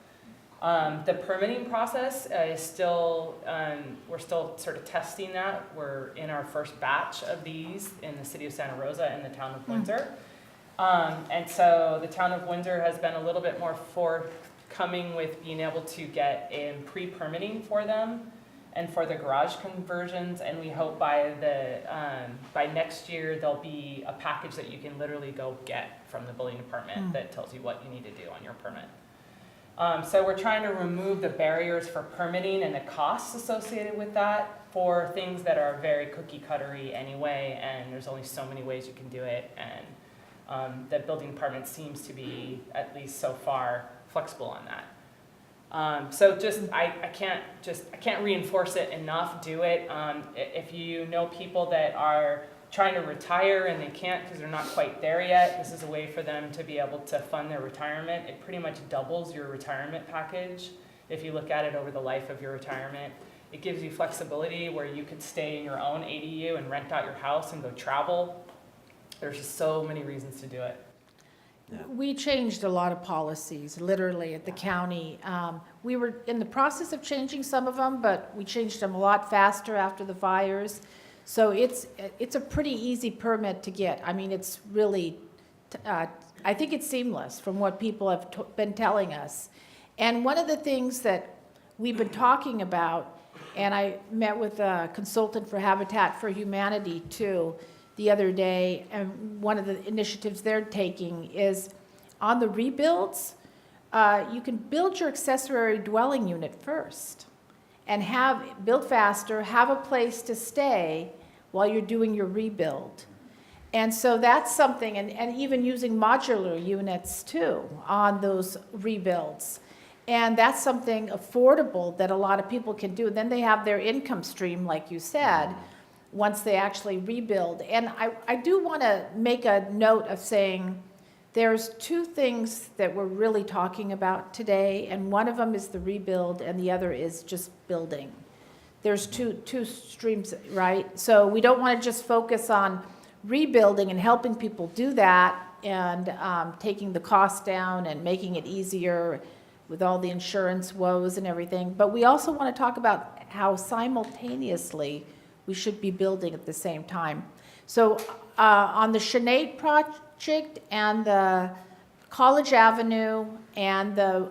The permitting process is still, we're still sort of testing that. We're in our first batch of these in the city of Santa Rosa and the town of Windsor. And so the town of Windsor has been a little bit more forthcoming with being able to get in pre-permitting for them and for the garage conversions, and we hope by next year there'll be a package that you can literally go get from the building department that tells you what you need to do on your permit. So we're trying to remove the barriers for permitting and the costs associated with that for things that are very cookie cuttery anyway, and there's only so many ways you can do it, and the building department seems to be, at least so far, flexible on that. So I can't reinforce it enough. Do it. If you know people that are trying to retire and they can't because they're not quite there yet, this is a way for them to be able to fund their retirement. It pretty much doubles your retirement package if you look at it over the life of your retirement. It gives you flexibility where you could stay in your own ADU and rent out your house and go travel. There's just so many reasons to do it. We changed a lot of policies, literally, at the county. We were in the process of changing some of them, but we changed them a lot faster after the fires. So it's a pretty easy permit to get. I mean, it's really, I think it's seamless from what people have been telling us. And one of the things that we've been talking about, and I met with a consultant for Habitat for Humanity too, the other day, and one of the initiatives they're taking is on the rebuilds, you can build your accessory dwelling unit first. and build faster, have a place to stay while you're doing your rebuild. And so that's something, and even using modular units too on those rebuilds. And that's something affordable that a lot of people can do. Then they have their income stream, like you said, once they actually rebuild. And I do want to make a note of saying there's two things that we're really talking about today, and one of them is the rebuild and the other is just building. There's two streams, right? So we don't want to just focus on rebuilding and helping people do that and taking the cost down and making it easier with all the insurance woes and everything. But we also want to talk about how simultaneously we should be building at the same time. So on the Sinead project and the College Avenue and the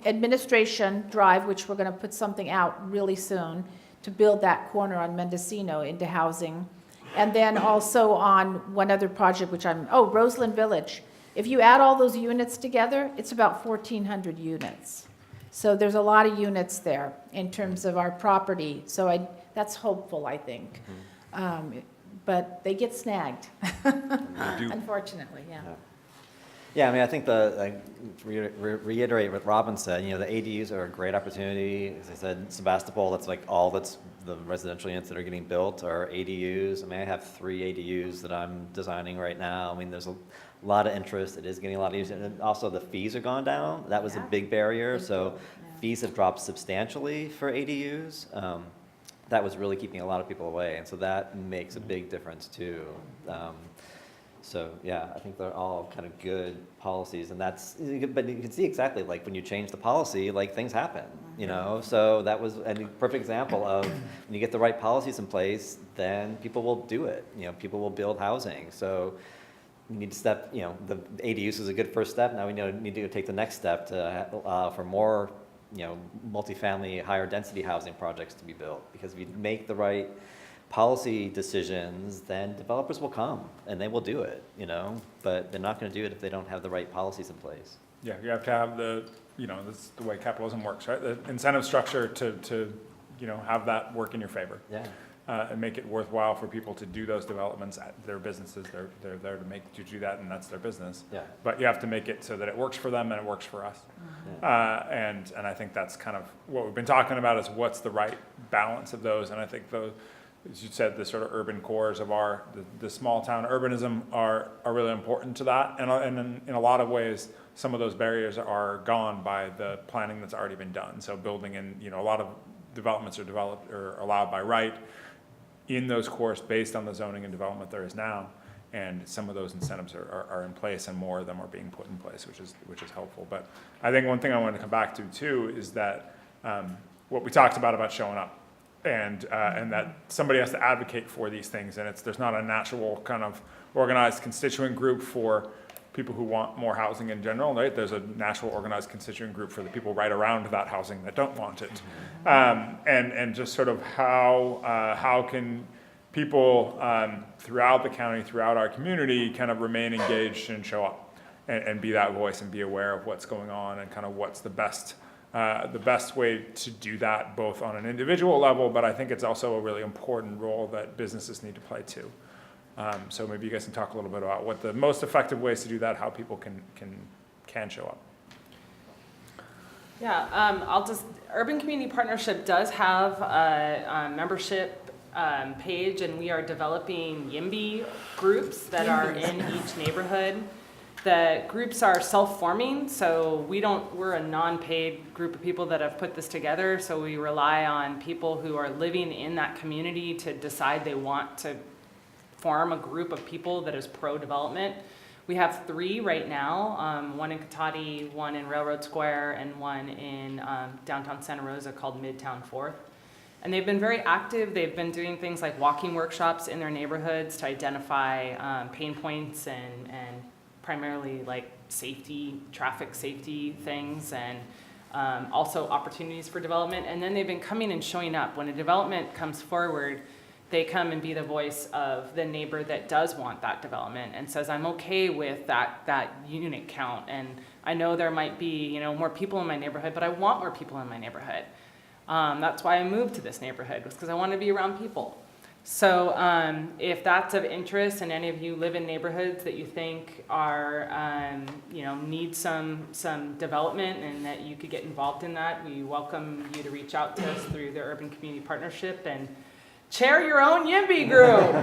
Administration Drive, which we're going to put something out really soon to build that corner on Mendocino into housing. And then also on one other project, which Roseland Village. If you add all those units together, it's about 1,400 units. So there's a lot of units there in terms of our property. So that's hopeful, I think. But they get snagged, unfortunately, yeah. Yeah, I mean, I think reiterate what Robin said, the ADUs are a great opportunity. As I said, Sebastopol, that's the residential units that are getting built are ADUs. I mean, I have 3 ADUs that I'm designing right now. I mean, there's a lot of interest. It is getting a lot of use. And also the fees have gone down. That was a big barrier. So fees have dropped substantially for ADUs. That was really keeping a lot of people away. And so that makes a big difference too. So yeah, I think they're all kind of good policies, and but you can see exactly when you change the policy, things happen, So that was a perfect example of when you get the right policies in place, then people will do it. People will build housing. So we need to the ADUs is a good first step. Now we need to take the next step to for more, multifamily, higher density housing projects to be built, because if you make the right policy decisions, then developers will come and they will do it, but they're not going to do it if they don't have the right policies in place. Yeah, you have to have this is the way capitalism works, right? The incentive structure to have that work in your favor. Yeah. And make it worthwhile for people to do those developments at their businesses. They're there to do that, and that's their business. Yeah. But you have to make it so that it works for them and it works for us. Yeah. And I think that's kind of what we've been talking about, is what's the right balance of those. And I think as you said, the sort of urban cores of the small town urbanism are really important to that. And in a lot of ways, some of those barriers are gone by the planning that's already been done. So building in, a lot of developments are developed or allowed by right in those cores based on the zoning and development there is now. And some of those incentives are in place, and more of them are being put in place, which is helpful. But I think one thing I wanted to come back to too is that what we talked about showing up. And that somebody has to advocate for these things, and there's not a natural kind of organized constituent group for people who want more housing in general, right? There's a natural organized constituent group for the people right around that housing that don't want it, and just sort of how can people throughout the county, throughout our community, kind of remain engaged and show up and be that voice and be aware of what's going on and kind of what's the best way to do that, both on an individual level, but I think it's also a really important role that businesses need to play too. So maybe you guys can talk a little bit about what the most effective ways to do that, how people can show up. Yeah, Urban Community Partnership does have a membership page, and we are developing YIMBY groups that are in each neighborhood. The groups are self-forming, so we're a non-paid group of people that have put this together, so we rely on people who are living in that community to decide they want to form a group of people that is pro-development. We have 3 right now, one in Cotati, one in Railroad Square, and one in downtown Santa Rosa called Midtown 4th. And they've been very active. They've been doing things like walking workshops in their neighborhoods to identify pain points and primarily like traffic safety things, and also opportunities for development. And then they've been coming and showing up. When a development comes forward, they come and be the voice of the neighbor that does want that development and says, I'm okay with that unit count. And I know there might be, more people in my neighborhood, but I want more people in my neighborhood. That's why I moved to this neighborhood, was because I wanted to be around people. So if that's of interest and any of you live in neighborhoods that you think are, need some development and that you could get involved in that, we welcome you to reach out to us through the Urban Community Partnership and chair your own YIMBY group.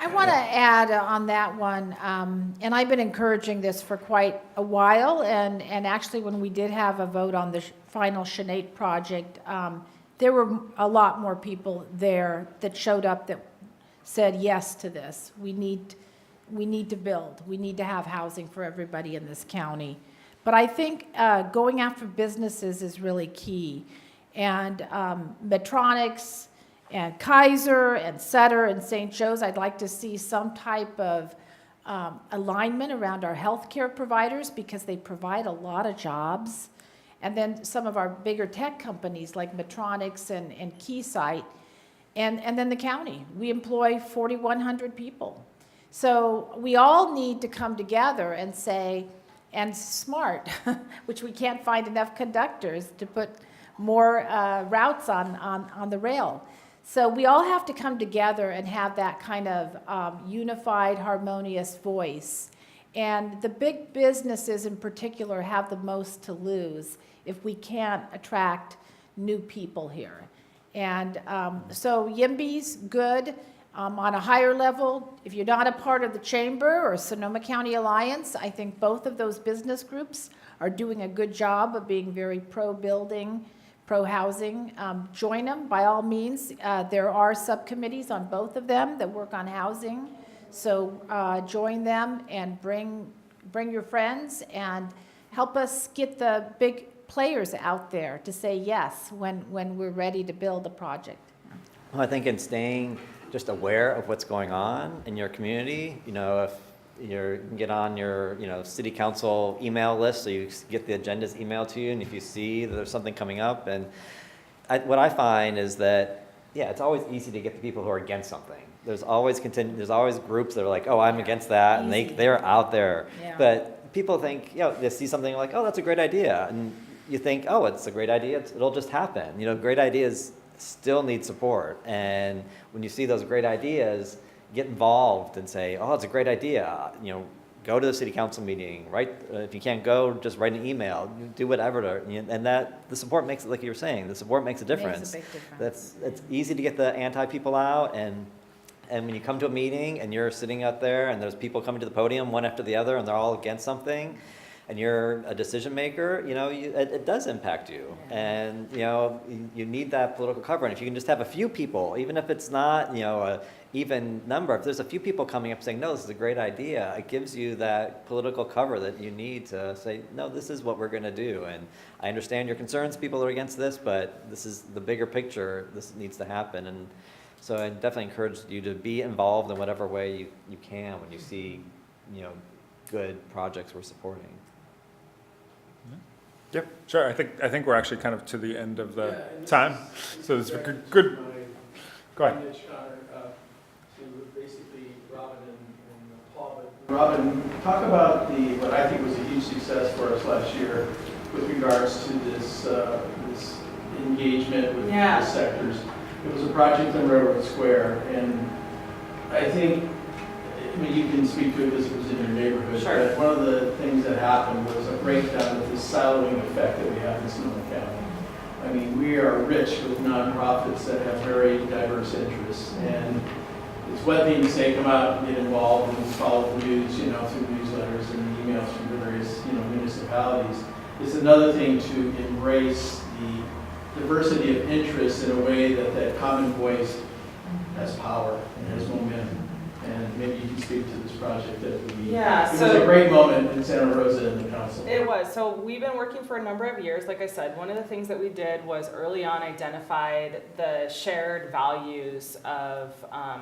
I want to add on that one, and I've been encouraging this for quite a while, and actually when we did have a vote on the final Sinead project, there were a lot more people there that showed up that said yes to this. We need to build. We need to have housing for everybody in this county. But I think going after businesses is really key. And Medtronics and Kaiser and Sutter and St. Joe's, I'd like to see some type of alignment around our healthcare providers because they provide a lot of jobs. And then some of our bigger tech companies like Medtronics and Keysight, and then the county. We employ 4,100 people. So we all need to come together and say, and SMART, which we can't find enough conductors to put more routes on the rail. So we all have to come together and have that kind of unified, harmonious voice. And the big businesses in particular have the most to lose if we can't attract new people here. And so YIMBY's good. On a higher level, if you're not a part of the Chamber or Sonoma County Alliance, I think both of those business groups are doing a good job of being very pro-building, pro-housing. Join them by all means. There are subcommittees on both of them that work on housing. So join them and bring your friends and help us get the big players out there to say yes when we're ready to build a project. Well, I think in staying just aware of what's going on in your community, if you can get on your city council email list so you get the agendas emailed to you, and if you see that there's something coming up, and what I find is that it's always easy to get the people who are against something. There's always groups that are like, oh, I'm against that, and they're out there. Yeah. But people think, they see something like, oh, that's a great idea, and you think, oh, it's a great idea, it'll just happen. Great ideas still need support, and when you see those great ideas, get involved and say, oh, it's a great idea. Go to the city council meeting, if you can't go, just write an email, do whatever, and that the support makes it, like you were saying, the support makes a difference. Makes a big difference. It's easy to get the anti-people out, and when you come to a meeting and you're sitting out there and there's people coming to the podium one after the other and they're all against something, and you're a decision maker, it does impact you. Yeah. And, you need that political cover. And if you can just have a few people, even if it's not, a even number, if there's a few people coming up saying, no, this is a great idea, it gives you that political cover that you need to say, no, this is what we're going to do. And I understand your concerns, people are against this, but this is the bigger picture. This needs to happen. And so I definitely encourage you to be involved in whatever way you can when you see, good projects we're supporting. Yep, sure. I think we're actually kind of to the end of the time. So it's good. Go ahead. To basically Robin and Paul. But Robin, talk about what I think was a huge success for us last year with regards to this engagement with the sectors. It was a project in Railroad Square, and I think, you can speak to it because it was in your neighborhood. Sure. But one of the things that happened was a breakdown of this siloing effect that we have in Sonoma County. We are rich with nonprofits that have very diverse interests, and it's one thing to say come out and get involved and follow the news, through newsletters and emails from the various, municipalities. It's another thing to embrace the diversity of interests in a way that common voice has power and has momentum. And maybe you can speak to this project that it was a great moment in Santa Rosa and the council. It was. So we've been working for a number of years. Like I said, one of the things that we did was early on identified the shared values of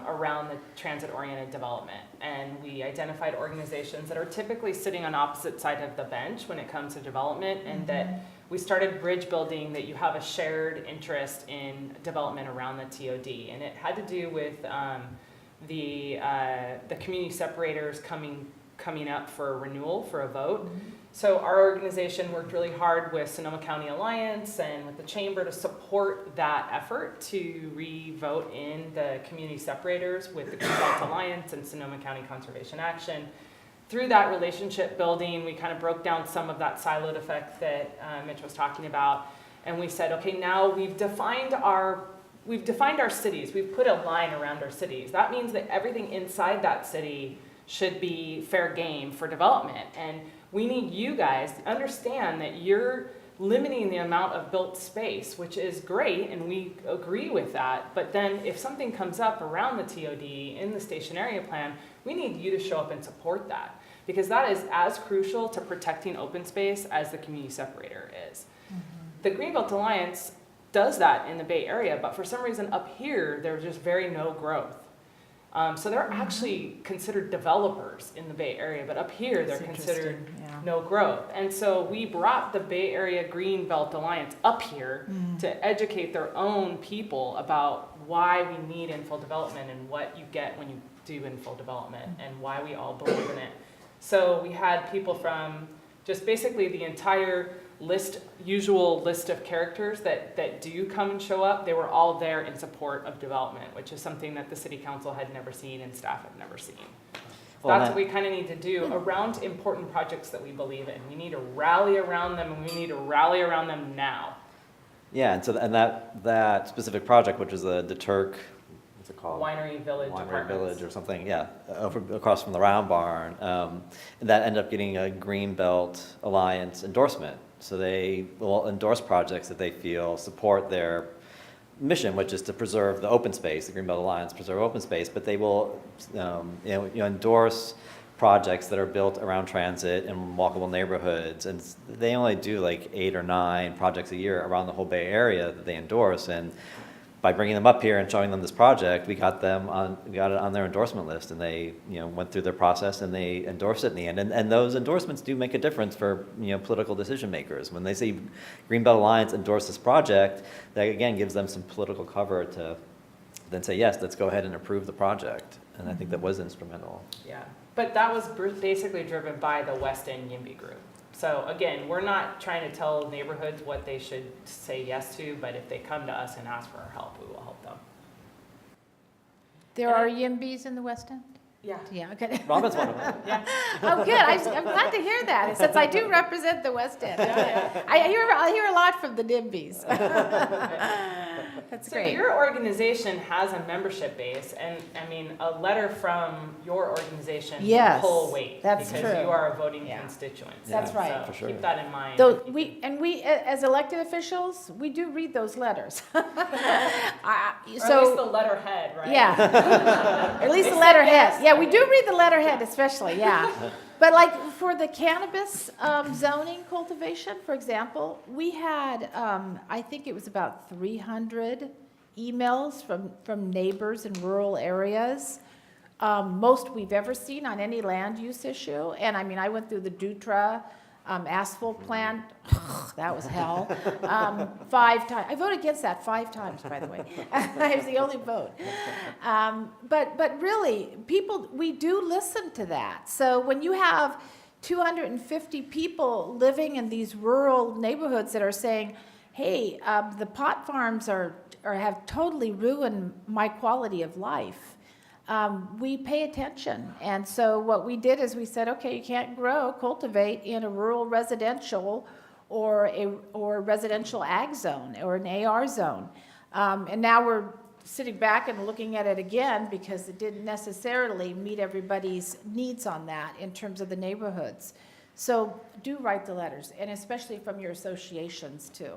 around the transit-oriented development. And we identified organizations that are typically sitting on opposite side of the bench when it comes to development, and that we started bridge building, that you have a shared interest in development around the TOD. And it had to do with the community separators coming up for renewal for a vote. So our organization worked really hard with Sonoma County Alliance and with the chamber to support that effort to re-vote in the community separators with the Greenbelt Alliance and Sonoma County Conservation Action. Through that relationship building, we kind of broke down some of that siloed effect that Mitch was talking about. And we said, okay, now we've defined our cities. We've put a line around our cities. That means that everything inside that city should be fair game for development. And we need you guys to understand that you're limiting the amount of built space, which is great, and we agree with that. But then if something comes up around the TOD in the station area plan, we need you to show up and support that, because that is as crucial to protecting open space as the community separator is. The Greenbelt Alliance does that in the Bay Area, but for some reason up here, there's just very no growth. So they're actually considered developers in the Bay Area, but up here they're considered no growth. And so we brought the Bay Area Greenbelt Alliance up here to educate their own people about why we need infill development and what you get when you do infill development and why we all believe in it. So we had people from just basically the entire usual list of characters that do come and show up. They were all there in support of development, which is something that the city council had never seen and staff had never seen. Well, That's what we kind of need to do around important projects that we believe in. We need to rally around them, and we need to rally around them now. Yeah, and so that specific project, which is the Turk, what's it called? Winery Village Winery Apartments. Village or something, yeah, across from the Round Barn. And that ended up getting a Greenbelt Alliance endorsement. So they will endorse projects that they feel support their mission, which is to preserve the open space, the Greenbelt Alliance preserve open space, but they will endorse projects that are built around transit and walkable neighborhoods. And they only do like 8 or 9 projects a year around the whole Bay Area that they endorse. And by bringing them up here and showing them this project, we got it on their endorsement list, and they went through their process and they endorsed it in the end. And those endorsements do make a difference for political decision makers. When they see Greenbelt Alliance endorse this project, that again gives them some political cover to then say, yes, let's go ahead and approve the project. And I think that was instrumental. Yeah, but that was basically driven by the West End YIMBY group. So again, we're not trying to tell neighborhoods what they should say yes to, but if they come to us and ask for our help, we will help them. There are YIMBYs in the West End? Yeah. Yeah, okay. Robin's one of them. Yeah. Oh, good. I'm glad to hear that, since I do represent the West End. I hear a lot from the NIMBYs. That's So great. your organization has a membership base, and I mean, a letter from your organization Yes, will pull weight. that's because true. you are a voting Yeah. constituent. That's So right. For sure. keep that in mind. Though we, as elected officials, we do read those letters. Or at least So, the letterhead, right? yeah. At least They the said letterhead. yes. Yeah, we do read the letterhead especially, yeah. But like for the cannabis zoning cultivation, for example, we had, I think it was about 300 emails from neighbors in rural areas. Most we've ever seen on any land use issue. And I mean, I went through the Dutra asphalt plant. That was hell. 5 times. I voted against that 5 times, by the way. I was the only vote. But really, people, we do listen to that. So when you have 250 people living in these rural neighborhoods that are saying, hey, the pot farms have totally ruined my quality of life. We pay attention. And so what we did is we said, okay, you can't cultivate in a rural residential or residential ag zone or an AR zone. And now we're sitting back and looking at it again because it didn't necessarily meet everybody's needs on that in terms of the neighborhoods. So do write the letters, and especially from your associations too.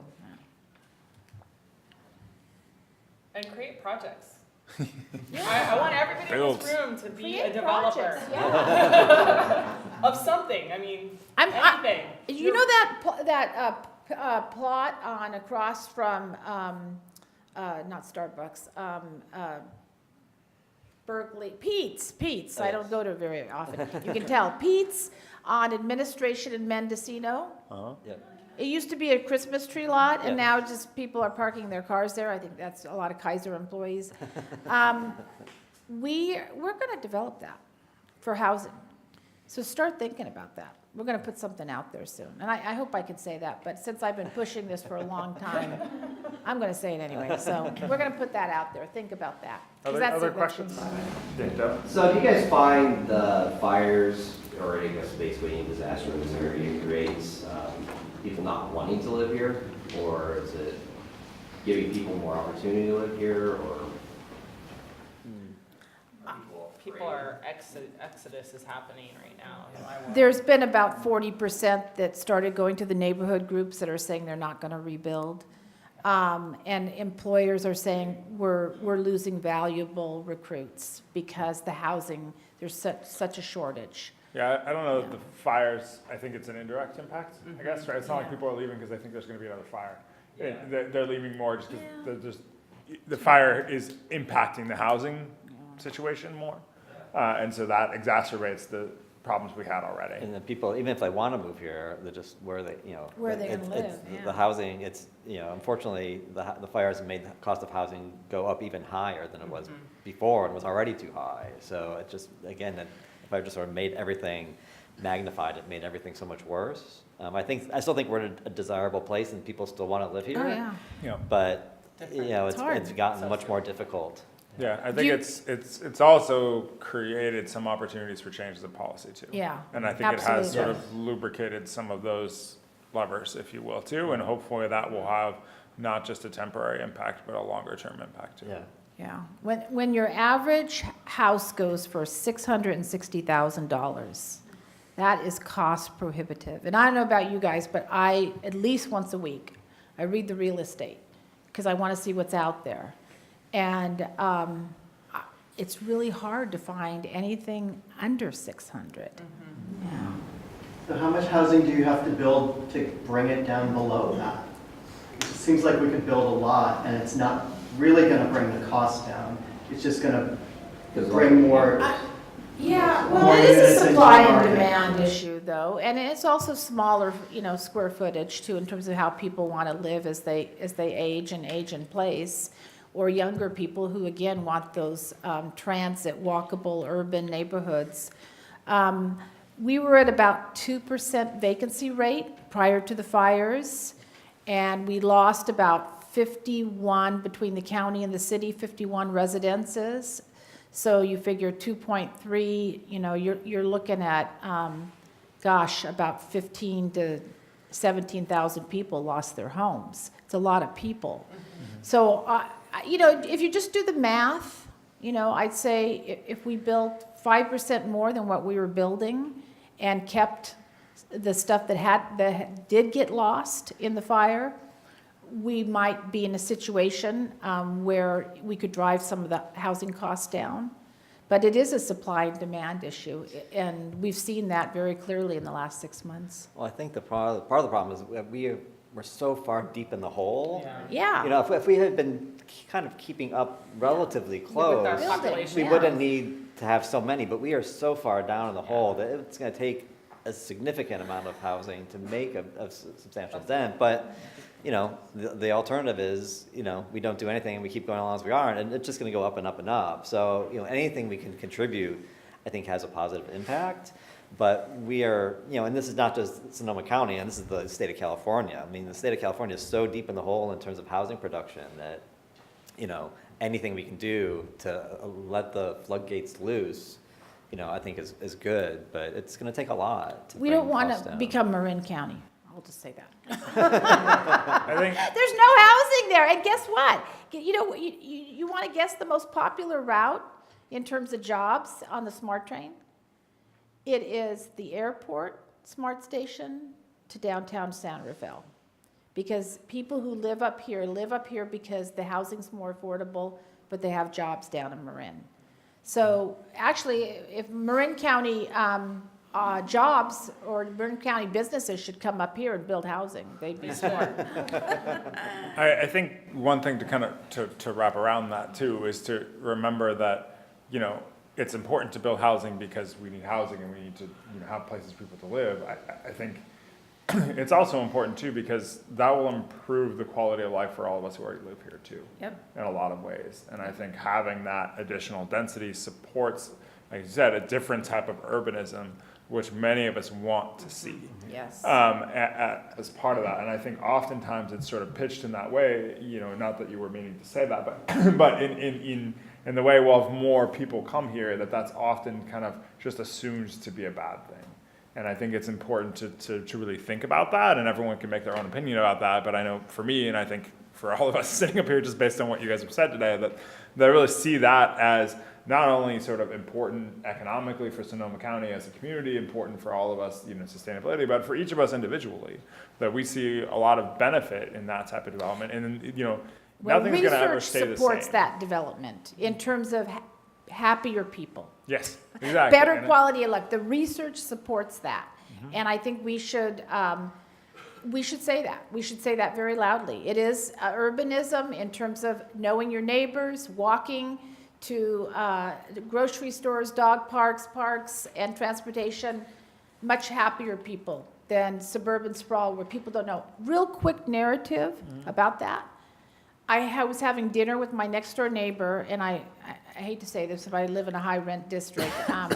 And create projects. I want everybody in this room to be a Create developer projects, yeah. of something. I mean, I'm- anything. You know that plot on across from, not Starbucks, Berkeley, Pete's, Oh, I don't go to very often. You can tell, Pete's on Administration in Mendocino. Yeah. It used to be a Christmas tree lot, and Yeah. now just people are parking their cars there. I think that's a lot of Kaiser employees. We're gonna develop that for housing. So start thinking about that. We're gonna put something out there soon, and I hope I could say that, but since I've been pushing this for a long time, I'm gonna say it anyway, so we're gonna put that out there, think about that. 'Cause that's Other a- questions? Yeah, Deb? So do you guys find the fires, or I guess basically any disaster in this area creates people not wanting to live here? Or is it giving people more opportunity to live here, or? People are, exodus is happening right now in my world. There's been about 40% that started going to the neighborhood groups that are saying they're not gonna rebuild. And employers are saying we're losing valuable recruits because the housing, there's such a shortage. Yeah, I don't know, the fires, I think it's an indirect impact, I guess, right? It's not like Yeah. people are leaving because they think there's gonna be another fire. Yeah. They're leaving more just because the fire is impacting the housing situation more. And so that exacerbates the problems we had already. And then people, even if they want to move here, they're just where they, Where they gonna it's- live, yeah. The housing, it's, unfortunately, the fires have made the cost of housing go up even higher than it was before and was already too high. So it just, again, if I just sort of made everything magnified, it made everything so much worse. I still think we're in a desirable place and people still want to live here. Oh, yeah. Yeah. But, Different. It's hard. it's gotten So much true. more difficult. Yeah, I Do think you- it's also created some opportunities for changes in policy too. Yeah, And I think it has sort absolutely. of lubricated some of those levers, if you will, too, and hopefully that will have not just a temporary impact, but a longer term impact too. Yeah. Yeah, when your average house goes for $660,000, that is cost prohibitive. And I don't know about you guys, but I, at least once a week, I read the real estate, because I want to see what's out there. And it's really hard to find anything under 600. Yeah. So how much housing do you have to build to bring it down below that? It seems like we could build a lot, and it's not really going to bring the cost down. It's just going to bring more. Yeah, More well, it is units a into supply the and market. demand issue, though, and it's also smaller, square footage, too, in terms of how people want to live as they age and age in place, or younger people who, again, want those transit, walkable, urban neighborhoods. We were at about 2% vacancy rate prior to the fires, and we lost about 51, between the county and the city, 51 residences. So you figure 2.3, you're looking at, about 15 to 17,000 people lost their homes. It's a lot of people. So, if you just do the math, I'd say if we built 5% more than what we were building and kept the stuff that did get lost in the fire, we might be in a situation where we could drive some of the housing costs down. But it is a supply and demand issue, and we've seen that very clearly in the last 6 months. Well, I think part of the problem is that we're so far deep in the hole. Yeah. Yeah. If we had been kind of keeping up relatively With close, our Building, population. we yeah. wouldn't need to have so many, but we are so far down in the hole that it's going to take a significant amount of housing to make a substantial dent. But, the alternative is, we don't do anything and we keep going along as we are, and it's just going to go up and up and up. So, anything we can contribute, I think, has a positive impact. But we are, and this is not just Sonoma County, and this is the state of California. I mean, the state of California is so deep in the hole in terms of housing production that, anything we can do to let the floodgates loose, I think is good, but it's going to take a lot to We bring don't want costs to down. become Marin County. I'll just say that. I think, There's no housing there, and guess what? You want to guess the most popular route in terms of jobs on the SMART train? It is the airport SMART station to downtown San Rafael. Because people who live up here because the housing's more affordable, but they have jobs down in Marin. So actually, if Marin County jobs or Marin County businesses should come up here and build housing, they'd be smart. I think one thing to kind of to wrap around that too is to remember that, it's important to build housing because we need housing and we need to have places for people to live. I think it's also important too because that will improve the quality of life for all of us who already live here too. Yep. In a lot of ways. And I think having that additional density supports, like you said, a different type of urbanism which many of us want to see. Yes. As part of that. And I think oftentimes it's sort of pitched in that way, not that you were meaning to say that, but but in the way, well, if more people come here, that's often kind of just assumed to be a bad thing. And I think it's important to really think about that, and everyone can make their own opinion about that. But I know for me, and I think for all of us sitting up here, just based on what you guys have said today, that I really see that as not only sort of important economically for Sonoma County as a community, important for all of us, sustainability, but for each of us individually, that we see a lot of benefit in that type of development. And, nothing's going to ever stay the same. Research supports that development in terms of happier people. Yes, exactly. Better quality of life. The research supports that. And I think we should say that. We should say that very loudly. It is urbanism in terms of knowing your neighbors, walking to grocery stores, dog parks, and transportation. Much happier people than suburban sprawl where people don't know. Real quick narrative about that. I was having dinner with my next door neighbor, and I hate to say this, but I live in a high rent district on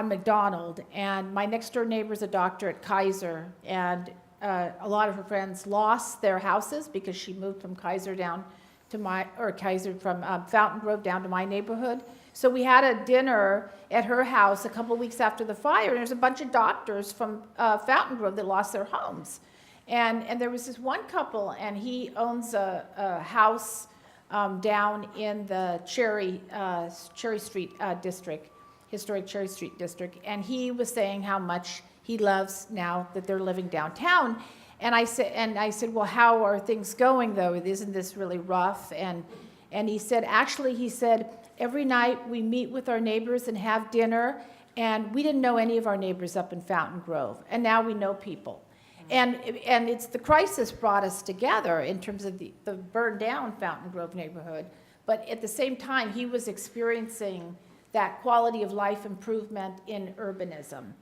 McDonald, and my next door neighbor is a doctor at Kaiser, and a lot of her friends lost their houses because she moved from Kaiser from Fountain Grove down to my neighborhood. So we had a dinner at her house a couple weeks after the fire, and there's a bunch of doctors from Fountain Grove that lost their homes. And there was this one couple, and he owns a house down in the Cherry Street district, historic Cherry Street district, and he was saying how much he loves now that they're living downtown. And I said, well, how are things going though? Isn't this really rough? And he said, every night we meet with our neighbors and have dinner, and we didn't know any of our neighbors up in Fountain Grove, and now we know people. And it's the crisis brought us together in terms of the burned down Fountain Grove neighborhood, but at the same time, he was experiencing that quality of life improvement in urbanism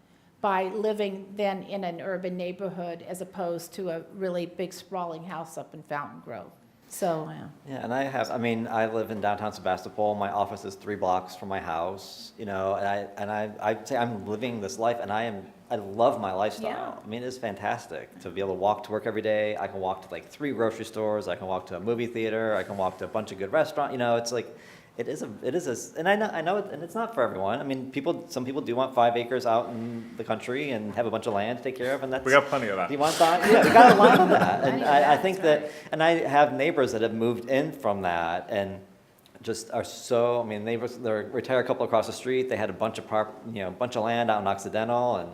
by living then in an urban neighborhood as opposed to a really big sprawling house up in Fountain Grove. So, Yeah, and I live in downtown Sebastopol. My office is 3 blocks from my house, and I'd say I'm living this life, and I love my lifestyle. Yeah. I mean, it's fantastic to be able to walk to work every day. I can walk to like 3 grocery stores. I can walk to a movie theater. I can walk to a bunch of good restaurants. It's like, it is and I know, and it's not for everyone. I mean, some people do want 5 acres out in the country and have a bunch of land to take care of, and We got plenty of that. you want that? Yeah, we got a lot of that. And I think that, and I have neighbors that have moved in from that and just are so, neighbors, they're a retired couple across the street. They had a bunch of bunch of land out in Occidental, and,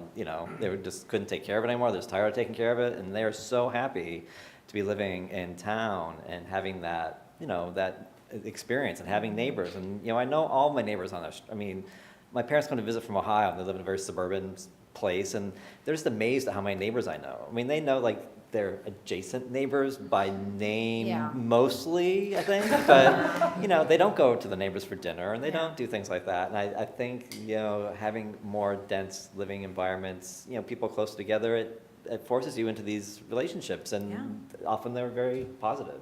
they just couldn't take care of it anymore. They're just tired of taking care of it, and they are so happy to be living in town and having that, that experience and having neighbors. And, I know all my neighbors on there. My parents come to visit from Ohio, and they live in a very suburban place, and they're just amazed at how many neighbors I know. They know, like, their adjacent neighbors by name mostly, I think, but, they don't go to the neighbors for dinner, and they don't do things like that. And I think, having more dense living environments, people close together, it forces you into these relationships, and often they're very positive.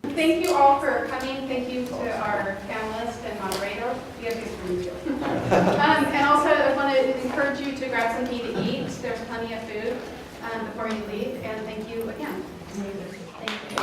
Thank you all for coming. Thank you to our panelists and moderator. You have these for you too. And also, I want to encourage you to grab something to eat. There's plenty of food before you leave. And thank you again. Thank you.